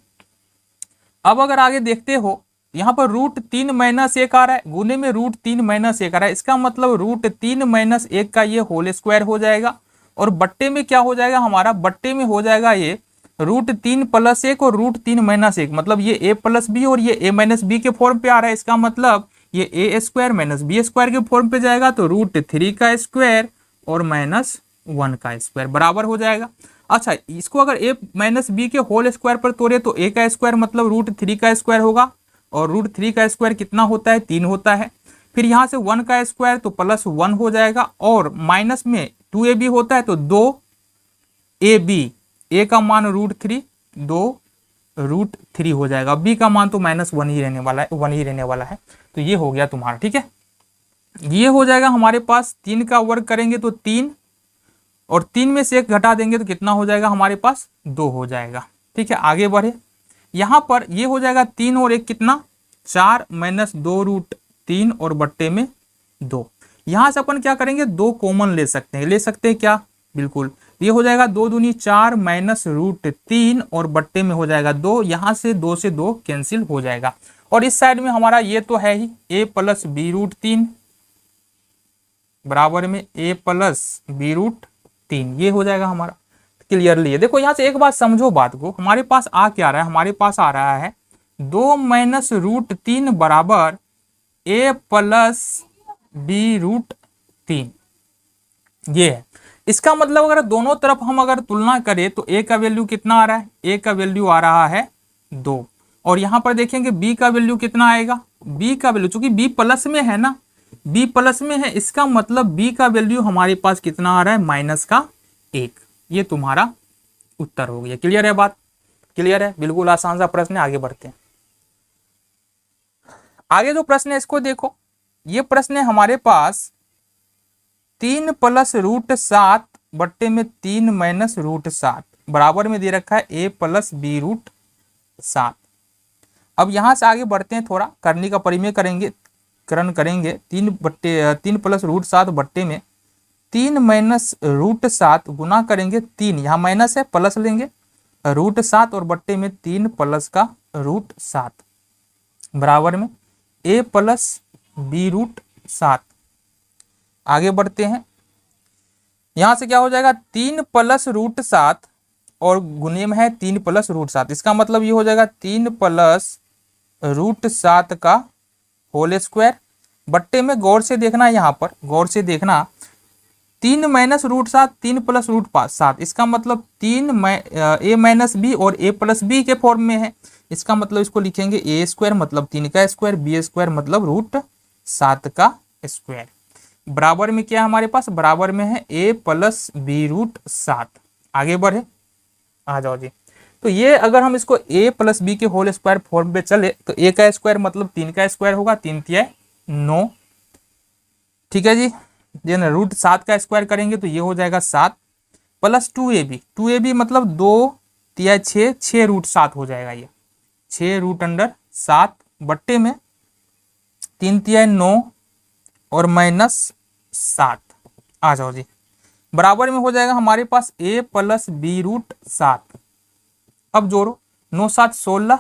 अब अगर आगे देखते हो यहाँ पर √3 माइनस 1 आ रहा है, गुने में √3 माइनस 1 आ रहा है, इसका मतलब √3 माइनस 1 का ये होल स्क्वायर हो जाएगा और बट्टे में क्या हो जाएगा हमारा, बट्टे में हो जाएगा ये √3 प्लस 1 और √3 माइनस 1, मतलब ये a प्लस बी और ये a माइनस बी के फॉर्म पे आ रहा है, इसका मतलब ये a square minus B square के फॉर्म पे जाएगा, तो √3 का स्क्वायर और -1 का स्क्वायर बराबर हो जाएगा। अच्छा, इसको अगर a माइनस बी के होल स्क्वायर पर तोड़े तो a का स्क्वायर मतलब √3 का स्क्वायर होगा और √3 का स्क्वायर कितना होता है, 3 होता है। फिर यहाँ से 1 का स्क्वायर तो +1 हो जाएगा और माइनस में 2ab होता है तो 2ab, a का मान √3, 2√3 हो जाएगा, b का मान तो -1 ही रहने वाला है, 1 ही रहने वाला है। तो ये हो गया तुम्हारा। ठीक है, ये हो जाएगा हमारे पास, 3 का वर्ग करेंगे तो 3 और 3 में से 1 घटा देंगे तो कितना हो जाएगा हमारे पास, 2 हो जाएगा। ठीक है, आगे बढ़े, यहाँ पर ये हो जाएगा 3 और 1 कितना, 4 माइनस 2√3 और बट्टे में 2। यहाँ से अपन क्या करेंगे, 2 कॉमन ले सकते हैं क्या, बिल्कुल, ये हो जाएगा 2 दूनी 4 माइनस √3 और बट्टे में हो जाएगा 2, यहाँ से 2 से 2 कैंसिल हो जाएगा और इस साइड में हमारा ये तो है ही a प्लस b√3 बराबर में a प्लस b√3, ये हो जाएगा हमारा। क्लियरली देखो यहाँ से एक बात समझो बात को, हमारे पास आ क्या रहा है, हमारे पास आ रहा है 2 माइनस √3 बराबर a प्लस b√3, ये है। इसका मतलब अगर दोनों तरफ हम अगर तुलना करें तो a का वैल्यू कितना आ रहा है, a का वैल्यू आ रहा है 2 और यहाँ पर देखेंगे b का वैल्यू कितना आएगा, b का वैल्यू चूंकि b प्लस में है ना, b प्लस में है, इसका मतलब b का वैल्यू हमारे पास कितना आ रहा है, -1। ये तुम्हारा उत्तर हो गया। क्लियर है बात, क्लियर है, बिल्कुल आसान सा प्रश्न है। आगे बढ़ते हैं, आगे जो प्रश्न है इसको देखो, ये प्रश्न है हमारे पास 3 प्लस √7 बट्टे में 3 माइनस √7 बराबर में दे रखा है a प्लस b√7। अब यहां से आगे बढ़ते हैं, थोड़ा करने का परिमेय लघुकरण करेंगे 3 प्लस रूट 7 बट्टे में 3 माइनस रूट 7 गुना करेंगे 3, यहाँ माइनस है प्लस लेंगे रूट 7 और बट्टे में 3 प्लस का रूट 7 बराबर में a प्लस बी रूट 7। आगे बढ़ते हैं, यहां से क्या हो जाएगा 3 प्लस रूट 7 और गुने में है 3 प्लस रूट 7, इसका मतलब ये हो जाएगा 3 प्लस रूट 7 का होल स्क्वायर बट्टे में गौर से देखना, यहाँ पर गौर से देखना 3 माइनस रूट 7 3 प्लस रूट 7, इसका मतलब 3 a माइनस बी और a प्लस बी के फॉर्म में है, इसका मतलब इसको लिखेंगे a स्क्वायर मतलब 3 का स्क्वायर, b स्क्वायर मतलब रूट 7 का स्क्वायर। बराबर में क्या है हमारे पास, बराबर में है a प्लस बी रूट 7। आगे बढ़े, आ जाओ जी। तो ये अगर हम इसको a प्लस बी के होल स्क्वायर फॉर्म पे चले तो a का स्क्वायर मतलब 3 का स्क्वायर होगा, 3 तिया 9, ठीक है जी। देन रूट 7 का स्क्वायर करेंगे तो ये हो जाएगा 7 प्लस 2ab मतलब 2 तिया 6, 6 रूट 7 हो जाएगा, ये 6 रूट अंडर 7 बट्टे में 3 तिया 9 और माइनस 7। आ जाओ जी, बराबर में हो जाएगा हमारे पास a प्लस बी रूट 7। अब जोड़ो 9 7 16,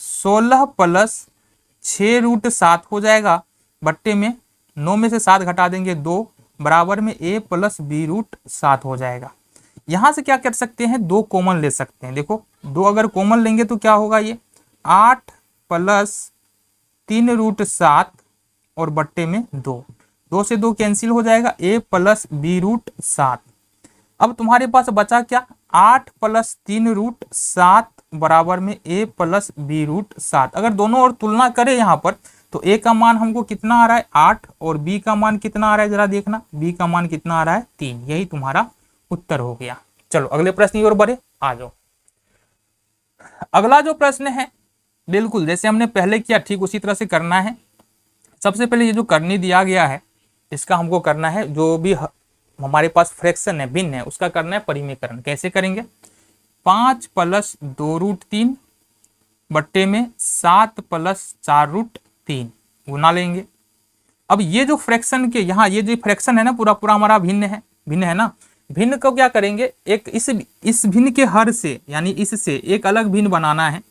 16 प्लस 6 रूट 7 हो जाएगा बट्टे में 9 में से 7 घटा देंगे 2, बराबर में a प्लस बी रूट 7 हो जाएगा। यहां से क्या कर सकते हैं, 2 कॉमन ले सकते हैं। देखो 2 अगर कॉमन लेंगे तो क्या होगा, ये 8 प्लस 3 रूट 7 और बट्टे में 2, 2 से 2 कैंसिल हो जाएगा, a प्लस बी रूट 7। अब तुम्हारे पास बचा क्या, 8 प्लस 3 रूट 7 बराबर में a प्लस बी रूट 7। अगर दोनों और तुलना करें यहाँ पर तो a का मान हमको कितना आ रहा है 8 और b का मान कितना आ रहा है, जरा देखना b का मान कितना आ रहा है 3। यही तुम्हारा उत्तर हो गया। चलो अगले प्रश्न की ओर बढ़े, आ जाओ। अगला जो प्रश्न है बिल्कुल जैसे हमने पहले किया ठीक उसी तरह से करना है। सबसे पहले ये जो करनी दिया गया है इसका हमको करना है, जो भी हमारे पास फ्रैक्शन है भिन्न है उसका करना है परिमेयकरण। कैसे करेंगे, 5 प्लस 2 रूट 3 बट्टे में 7 प्लस 4 रूट 3 गुना लेंगे। अब ये जो फ्रैक्शन के यहाँ ये जो फ्रैक्शन है ना पूरा पूरा हमारा भिन्न है ना, भिन्न को क्या करेंगे, एक इस भिन्न के हर से यानी इससे एक अलग भिन्न बनाना है।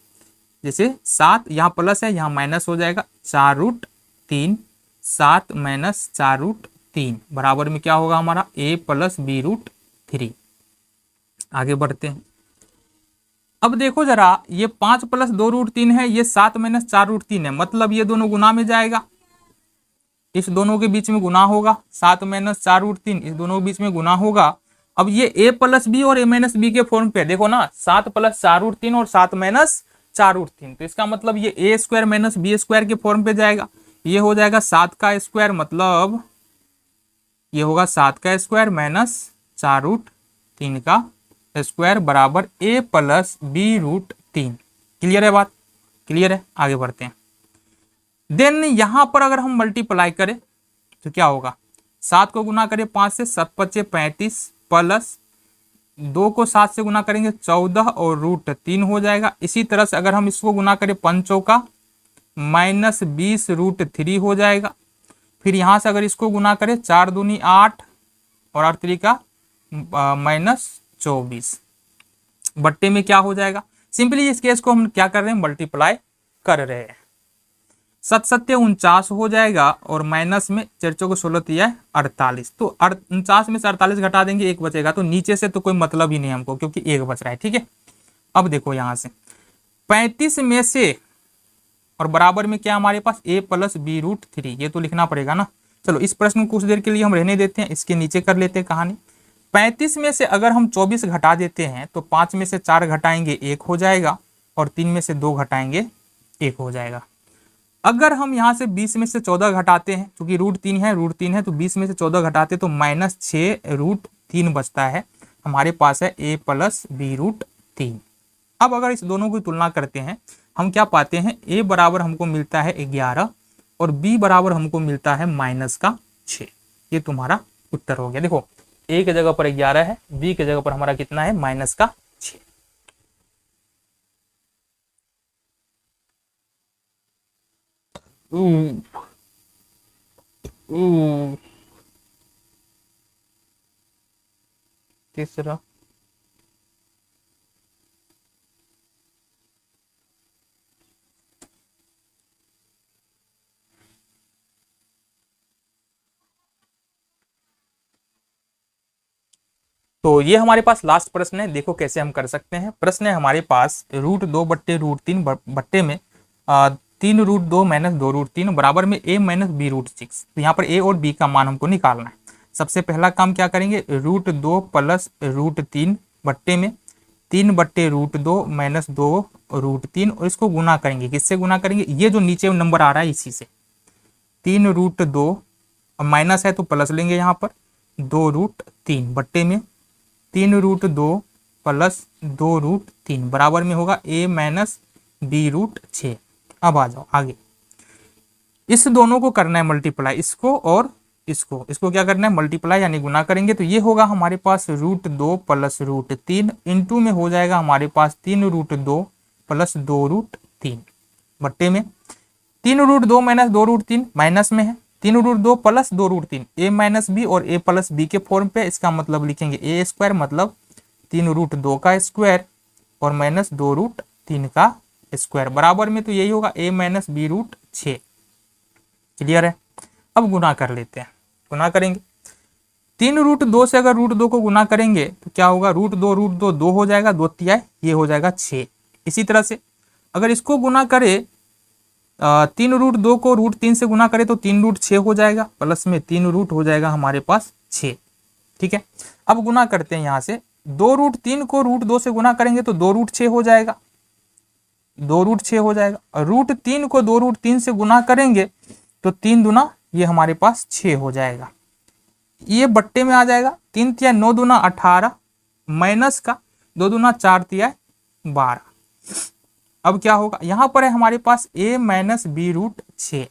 जैसे 7 यहाँ प्लस है यहाँ माइनस हो जाएगा, 4 रूट 3 7 माइनस 4 रूट 3 बराबर में क्या होगा हमारा a प्लस बी रूट 3। आगे बढ़ते हैं, अब देखो जरा ये 5 प्लस 2 रूट 3 है, ये 7 माइनस 4 रूट 3 है, मतलब ये दोनों गुना में जाएगा, इस दोनों के बीच में गुना होगा। 7 माइनस 4 रूट 3 इस दोनों के बीच में गुना होगा। अब ये a प्लस बी और a माइनस बी के फॉर्म पे देखो ना, 7 प्लस 4 रूट 3 और 7 माइनस 4 रूट 3, तो इसका मतलब ये a square minus B square के फॉर्म पे जाएगा। ये हो जाएगा 7 का स्क्वायर, मतलब ये होगा 7 का स्क्वायर माइनस 4 रूट 3 का स्क्वायर बराबर a plus B root 3। Clear है बात, क्लियर है। आगे बढ़ते हैं, देन यहां पर अगर हम मल्टीप्लाई करें तो क्या होगा, 7 को गुना करें 5 से 7 5 35 प्लस 2 को 7 से गुना करेंगे 14 और रूट 3 हो जाएगा। इसी तरह से अगर हम इसको गुना करें 5 चौका माइनस 20 रूट 3 हो जाएगा। फिर यहां से अगर इसको गुना करें 4 दूनी 8 और 8 3 का माइनस 24 बट्टे में क्या हो जाएगा। सिंपली इस केस को हम क्या कर रहे हैं, मल्टीप्लाई कर रहे हैं। 7 7 49 हो जाएगा और माइनस में 4 को 16 तिया 48, तो 49 में से 48 घटा देंगे 1 बचेगा, तो नीचे से तो कोई मतलब ही नहीं हमको क्योंकि 1 बच रहा है। ठीक है, अब देखो यहां से 35 में से और बराबर में क्या हमारे पास a प्लस बी रूट 3, ये तो लिखना पड़ेगा ना। चलो इस प्रश्न को कुछ देर के लिए हम रहने देते हैं, इसके नीचे कर लेते हैं कहानी। 35 में से अगर हम 24 घटा देते हैं तो 5 में से 4 घटाएंगे 1 हो जाएगा और 3 में से 2 घटाएंगे 1 हो जाएगा। अगर हम यहाँ से 20 में से 14 घटाते हैं, क्योंकि रूट 3 है तो 20 में से 14 घटाते तो माइनस 6 रूट 3 बचता है, हमारे पास है a प्लस बी रूट 3। अब अगर इस दोनों की तुलना करते हैं हम क्या पाते हैं, a बराबर हमको मिलता है 11 और b बराबर हमको मिलता है माइनस का 6। ये तुम्हारा उत्तर हो गया। देखो a की जगह पर 11 है, b की जगह पर हमारा कितना है माइनस का 6। तीसरा तो ये हमारे पास लास्ट प्रश्न है। देखो कैसे हम कर सकते हैं। प्रश्न है हमारे पास √2/√3 बट्टे में 3√2 - 2√3 बराबर में a - b√6। तो यहाँ पर a और b का मान हमको निकालना है। सबसे पहला काम क्या करेंगे, √2 + √3 बट्टे में 3/√2 - 2√3 और इसको गुना करेंगे। किससे गुना करेंगे, ये जो नीचे नंबर आ रहा है इसी से। 3√2 माइनस है तो प्लस लेंगे यहाँ पर, 2√3 बट्टे में 3√2 + 2√3 बराबर में होगा a - b√6। अब आ जाओ आगे, इस दोनों को करना है मल्टीप्लाई, इसको और इसको क्या करना है, मल्टीप्लाई यानी गुना करेंगे। तो ये होगा हमारे पास √2 + √3 इंटू में हो जाएगा हमारे पास 3√2 + 2√3 बट्टे में 3√2 - 2√3 माइनस में है, 3√2 + 2√3 a - b और a + b के फॉर्म पे। इसका मतलब लिखेंगे a² मतलब 3√2 का स्क्वायर और माइनस 2√3 का स्क्वायर बराबर में, तो यही होगा a - b√6। क्लियर है। अब गुना कर लेते हैं, गुना करेंगे 3√2 से अगर √2 को गुना करेंगे तो क्या होगा, √2 2 हो जाएगा, 2 तिहाई ये हो जाएगा 6। इसी तरह से अगर इसको गुना करें 3√2 को √3 से गुना करें तो 3√6 हो जाएगा, प्लस में 3 हो जाएगा हमारे पास 6। ठीक है। अब गुना करते हैं यहाँ से 2√3 को √2 से गुना करेंगे तो 2√6 हो जाएगा, 2√6 हो जाएगा। और √3 को 2√3 से गुना करेंगे तो 3 दूना ये हमारे पास 6 हो जाएगा। ये बट्टे में आ जाएगा, 3 तिया 9 दूना 18 माइनस का 2 दूना 4 तिया 12। अब क्या होगा, यहां पर है हमारे पास a - b√6।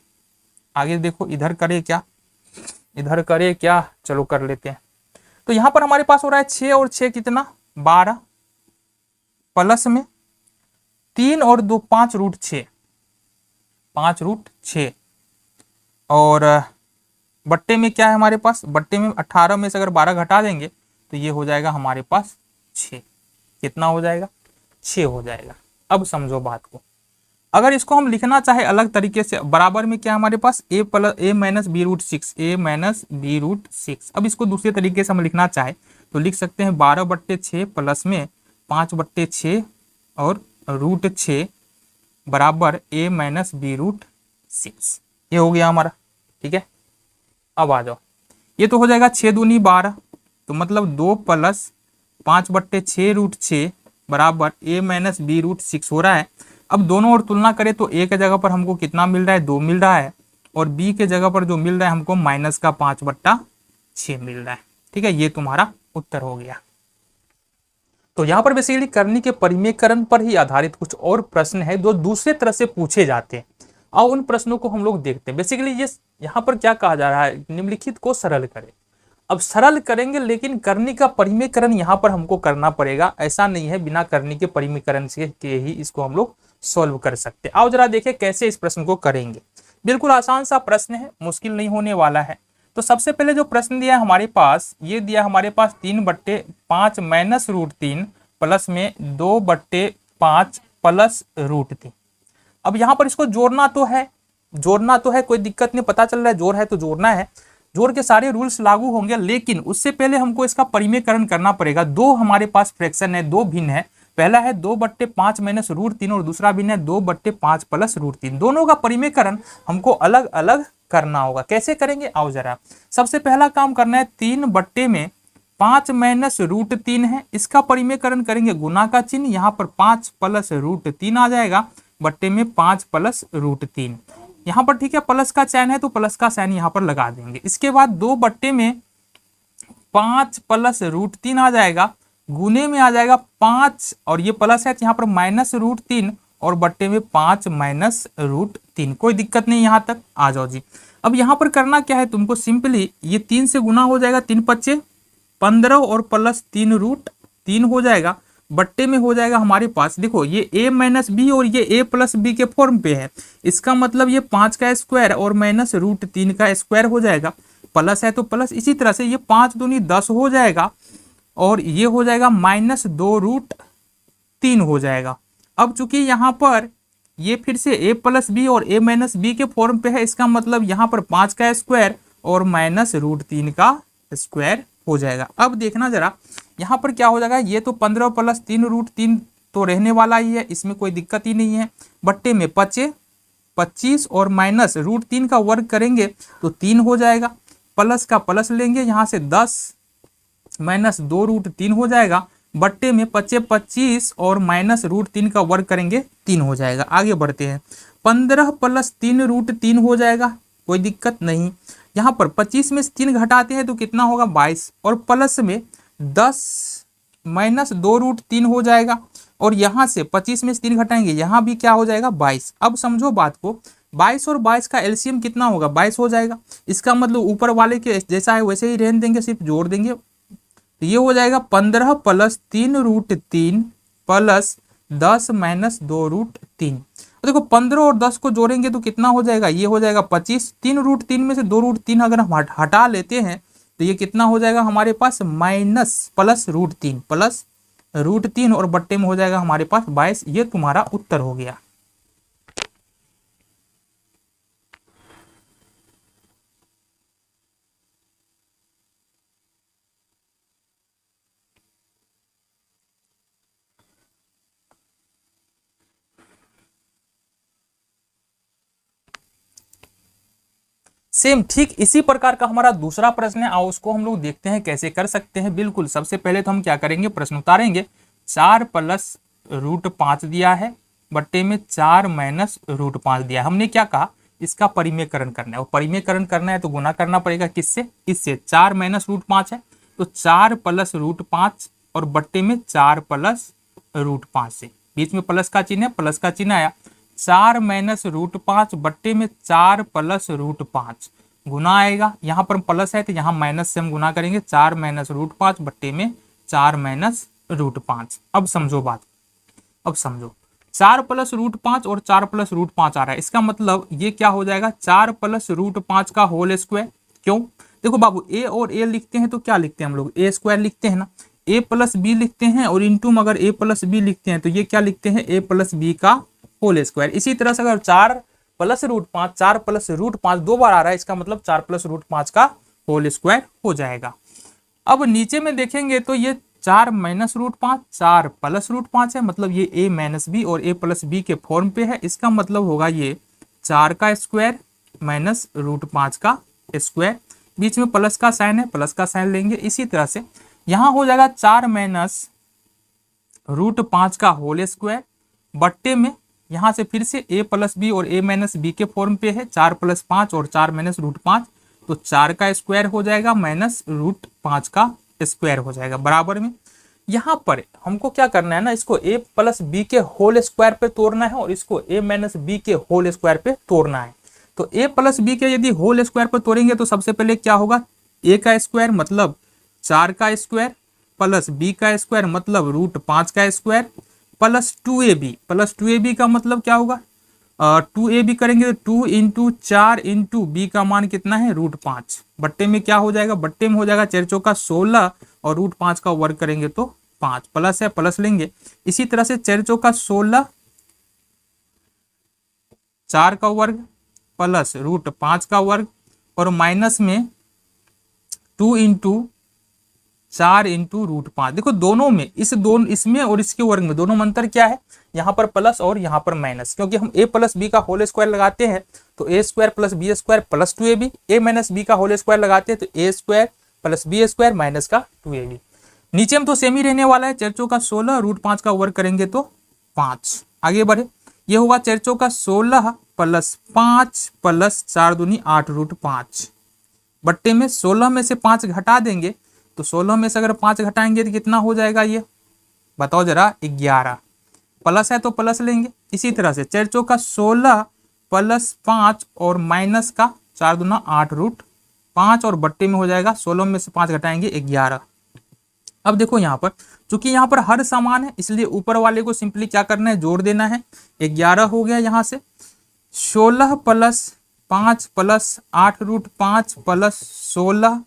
आगे देखो इधर करे क्या, इधर करे क्या, चलो कर लेते हैं। तो यहां पर हमारे पास हो रहा है 6 और 6 कितना 12 प्लस में 3 और 2 5√6 5√6 और बट्टे में क्या है हमारे पास, बट्टे में 18 में से अगर 12 घटा देंगे तो ये हो जाएगा हमारे पास 6। कितना हो जाएगा, 6 हो जाएगा। अब समझो बात को, अगर इसको हम लिखना चाहे अलग तरीके से, बराबर में क्या हमारे पास a - b√6 a - b√6। अब इसको दूसरे तरीके से हम लिखना चाहे तो लिख सकते हैं 12/6 प्लस में 5/6 और √6 बराबर a - b√6। ये हो गया हमारा। ठीक है। अब आ जाओ, ये तो हो जाएगा 6 दूनी 12, तो मतलब 2 + 5/6 √6 बराबर a - b√6 हो रहा है। अब दोनों और तुलना करें तो a के जगह पर हमको कितना मिल रहा है, 2 मिल रहा है, और b के जगह पर जो मिल रहा है हमको -5/6 मिल रहा है। ठीक है, ये तुम्हारा उत्तर हो गया। तो यहाँ पर बेसिकली करनी के परिमेयकरण पर ही आधारित कुछ और प्रश्न है जो दूसरे तरह से पूछे जाते हैं। और उन प्रश्नों को हम लोग देखते हैं। बेसिकली ये यहाँ पर क्या कहा जा रहा है, निम्नलिखित को सरल करें। अब सरल करेंगे लेकिन करनी का परिमेयकरण यहाँ पर हमको करना पड़ेगा। ऐसा नहीं है बिना करनी के परिमेयकरण से के ही इसको हम लोग सॉल्व कर सकते हैं। आओ जरा देखें कैसे इस प्रश्न को करेंगे। बिल्कुल आसान सा प्रश्न है, मुश्किल नहीं होने वाला है। तो सबसे पहले जो प्रश्न दिया है हमारे पास, ये दिया हमारे पास 3/5 माइनस √3 प्लस में 2/5 प्लस √3। अब यहाँ पर इसको जोड़ना तो है, कोई दिक्कत नहीं, पता चल रहा है जोड़ है तो जोड़ना है, जोड़ के सारे रूल्स लागू होंगे। लेकिन उससे पहले हमको इसका परिमेयकरण करना पड़ेगा। दो हमारे पास फ्रैक्शन है, दो भिन्न है। पहला है 2/5 माइनस √3 और दूसरा भिन्न है 2/5 प्लस √3। दोनों का परिमेयकरण हमको अलग अलग करना होगा। कैसे करेंगे, आओ जरा। सबसे पहला काम करना है 3/5 माइनस √3 है, इसका परिमेयकरण करेंगे गुना का चिन्ह, यहाँ पर 5 प्लस √3 आ जाएगा, बट्टे में 5 प्लस √3 यहाँ पर। ठीक है, प्लस का साइन है तो प्लस का साइन यहाँ पर लगा देंगे। इसके बाद 2/5 प्लस √3 आ जाएगा, गुने में आ जाएगा 5 और ये प्लस है यहाँ पर माइनस √3 और बट्टे में 5 माइनस √3। कोई दिक्कत नहीं यहाँ तक, आ जाओ जी। अब यहाँ पर करना क्या है तुमको, सिंपली ये 3 से गुना हो जाएगा, 3 × 5 = 15 और प्लस 3 √3 हो जाएगा, बट्टे में हो जाएगा हमारे पास, देखो ये a माइनस बी और ये a प्लस बी के फॉर्म पे है, इसका मतलब ये 5 का स्क्वायर और माइनस रूट 3 का स्क्वायर हो जाएगा, प्लस है तो प्लस, इसी तरह से ये 5 दूनी 10 हो जाएगा और ये हो जाएगा माइनस 2 रूट 3 हो जाएगा। अब चूंकि यहाँ पर ये फिर से a प्लस बी और a माइनस बी के फॉर्म पे है, इसका मतलब यहाँ पर 5 का स्क्वायर और माइनस रूट 3 का स्क्वायर हो जाएगा। अब देखना जरा यहाँ पर क्या हो जाएगा, ये तो 15 प्लस 3 रूट 3 तो रहने वाला ही है, इसमें कोई दिक्कत ही नहीं है। बट्टे में 25 और माइनस रूट 3 का वर्ग करेंगे तो 3 हो जाएगा, प्लस का प्लस लेंगे यहाँ से 10 माइनस 2 रूट 3 हो जाएगा, बट्टे में 25 और माइनस रूट 3 का वर्ग करेंगे 3 हो जाएगा। आगे बढ़ते हैं, 15 प्लस 3 रूट 3 हो जाएगा, कोई दिक्कत नहीं। यहाँ पर 25 में से 3 घटाते हैं तो कितना होगा 22 और प्लस में 10 माइनस 2 रूट 3 हो जाएगा और यहाँ से 25 में से 3 घटाएंगे, यहाँ भी क्या हो जाएगा 22। अब समझो बात को, 22 और 22 का एलसीएम कितना होगा 22 हो जाएगा, इसका मतलब ऊपर वाले के जैसा है वैसे ही रहने देंगे, सिर्फ जोड़ देंगे, तो ये हो जाएगा 15 plus 3 root 3 plus 10 minus 2 root 3। तो देखो 15 और 10 को जोड़ेंगे तो कितना हो जाएगा, ये हो जाएगा 25, 3 रूट 3 में से 2 रूट 3 अगर हम हटा लेते हैं तो ये कितना हो जाएगा हमारे पास माइनस प्लस रूट 3 और बट्टे में हो जाएगा हमारे पास 22। ये तुम्हारा उत्तर हो गया। सेम ठीक इसी प्रकार का हमारा दूसरा प्रश्न है, आओ उसको हम लोग देखते हैं कैसे कर सकते हैं। बिल्कुल सबसे पहले तो हम क्या करेंगे, प्रश्न उतारेंगे। 4 प्लस रूट 5 दिया है, बट्टे में 4 माइनस रूट 5 दिया है। हमने क्या कहा, इसका परिमेयकरण करना है, और परिमेयकरण करना है तो गुना करना पड़ेगा किससे, इससे। 4 माइनस रूट 5 है तो 4 प्लस रूट 5 और बट्टे में 4 प्लस रूट 5 से, बीच में प्लस का चिन्ह है, प्लस का चिन्ह आया, 4 माइनस रूट 5 बट्टे में 4 प्लस रूट 5 गुना आएगा, यहाँ पर प्लस है तो यहाँ माइनस से हम गुना करेंगे, 4 माइनस रूट 5 बट्टे में 4 माइनस रूट 5। अब समझो बात, अब समझो 4 प्लस रूट 5 और 4 प्लस रूट 5 आ रहा है, इसका मतलब ये क्या हो जाएगा 4 प्लस रूट 5 का होल स्क्वायर। क्यों, देखो बाबू ए और ए लिखते हैं तो क्या लिखते हैं हम लोग, ए स्क्वायर लिखते हैं ना, ए प्लस बी लिखते हैं और इंटू अगर ए प्लस बी लिखते हैं तो ये क्या लिखते हैं, ए प्लस बी का होल स्क्वायर। इसी तरह से अगर 4 प्लस रूट 5 4 प्लस रूट 5 दो बार आ रहा है, इसका मतलब 4 प्लस रूट 5 का होल स्क्वायर हो जाएगा। अब नीचे में देखेंगे तो ये 4 माइनस रूट 5 4 प्लस रूट 5 है, मतलब ये a माइनस बी और a प्लस बी के फॉर्म पे है, इसका मतलब होगा ये 4 का स्क्वायर माइनस रूट 5 का स्क्वायर, बीच में प्लस का साइन है, प्लस का साइन लेंगे। इसी तरह से यहाँ हो जाएगा 4 माइनस रूट 5 का होल स्क्वायर, बट्टे में यहाँ से फिर से a प्लस बी और a माइनस बी के फॉर्म पे है, 4 प्लस 5 और 4 माइनस रूट 5, तो 4 का स्क्वायर हो जाएगा माइनस रूट 5 का स्क्वायर हो जाएगा बराबर में। यहाँ पर हमको क्या करना है ना, इसको a प्लस बी के होल स्क्वायर पे तोड़ना है और इसको a माइनस बी के होल स्क्वायर पे तोड़ना है। तो a प्लस बी के यदि होल स्क्वायर पर तोड़ेंगे तो सबसे पहले क्या होगा, a का स्क्वायर मतलब 4 का स्क्वायर प्लस b का स्क्वायर मतलब रूट 5 का स्क्वायर प्लस 2ab का मतलब क्या होगा, 2ab करेंगे तो 2 इंटू 4 इंटू बी का मान कितना है रूट 5, बट्टे में क्या हो जाएगा, बट्टे में हो जाएगा 4 चौका 16 और रूट 5 का वर्ग करेंगे तो 5, प्लस है प्लस लेंगे। इसी तरह से 4 चौका 16 4 का वर्ग प्लस रूट 5 का वर्ग और माइनस में 2 इंटू 4 इंटू रूट 5। देखो दोनों में इसमें और इसके वर्ग में दोनों में अंतर क्या है, यहाँ पर प्लस और यहाँ पर माइनस, क्योंकि हम a प्लस बी का होल स्क्वायर लगाते हैं तो a square plus B square plus 2ab, a minus B का होल स्क्वायर लगाते हैं तो a square plus B square minus का 2ab। नीचे में तो सेम ही रहने वाला है, 4 चौका 16 रूट 5 का वर्ग करेंगे तो 5। आगे बढ़े, ये होगा 4 चौका 16 प्लस 5 प्लस 4 दूनी 8 रूट 5, बट्टे में 16 में से 5 घटा देंगे तो 16 में से अगर 5 घटाएंगे तो कितना हो जाएगा, ये बताओ जरा 11, प्लस है तो प्लस लेंगे। इसी तरह से 4 चौका 16 प्लस 5 और माइनस का 4 दूना 8 रूट 5 और बट्टे में हो जाएगा 16 में से 5 घटाएंगे 11। अब देखो यहाँ पर चूंकि यहाँ पर हर समान है इसलिए ऊपर वाले को सिंपली क्या करना है, जोड़ देना है। 11 हो गया, यहाँ से 16 plus 5 plus 8 root 5 plus 16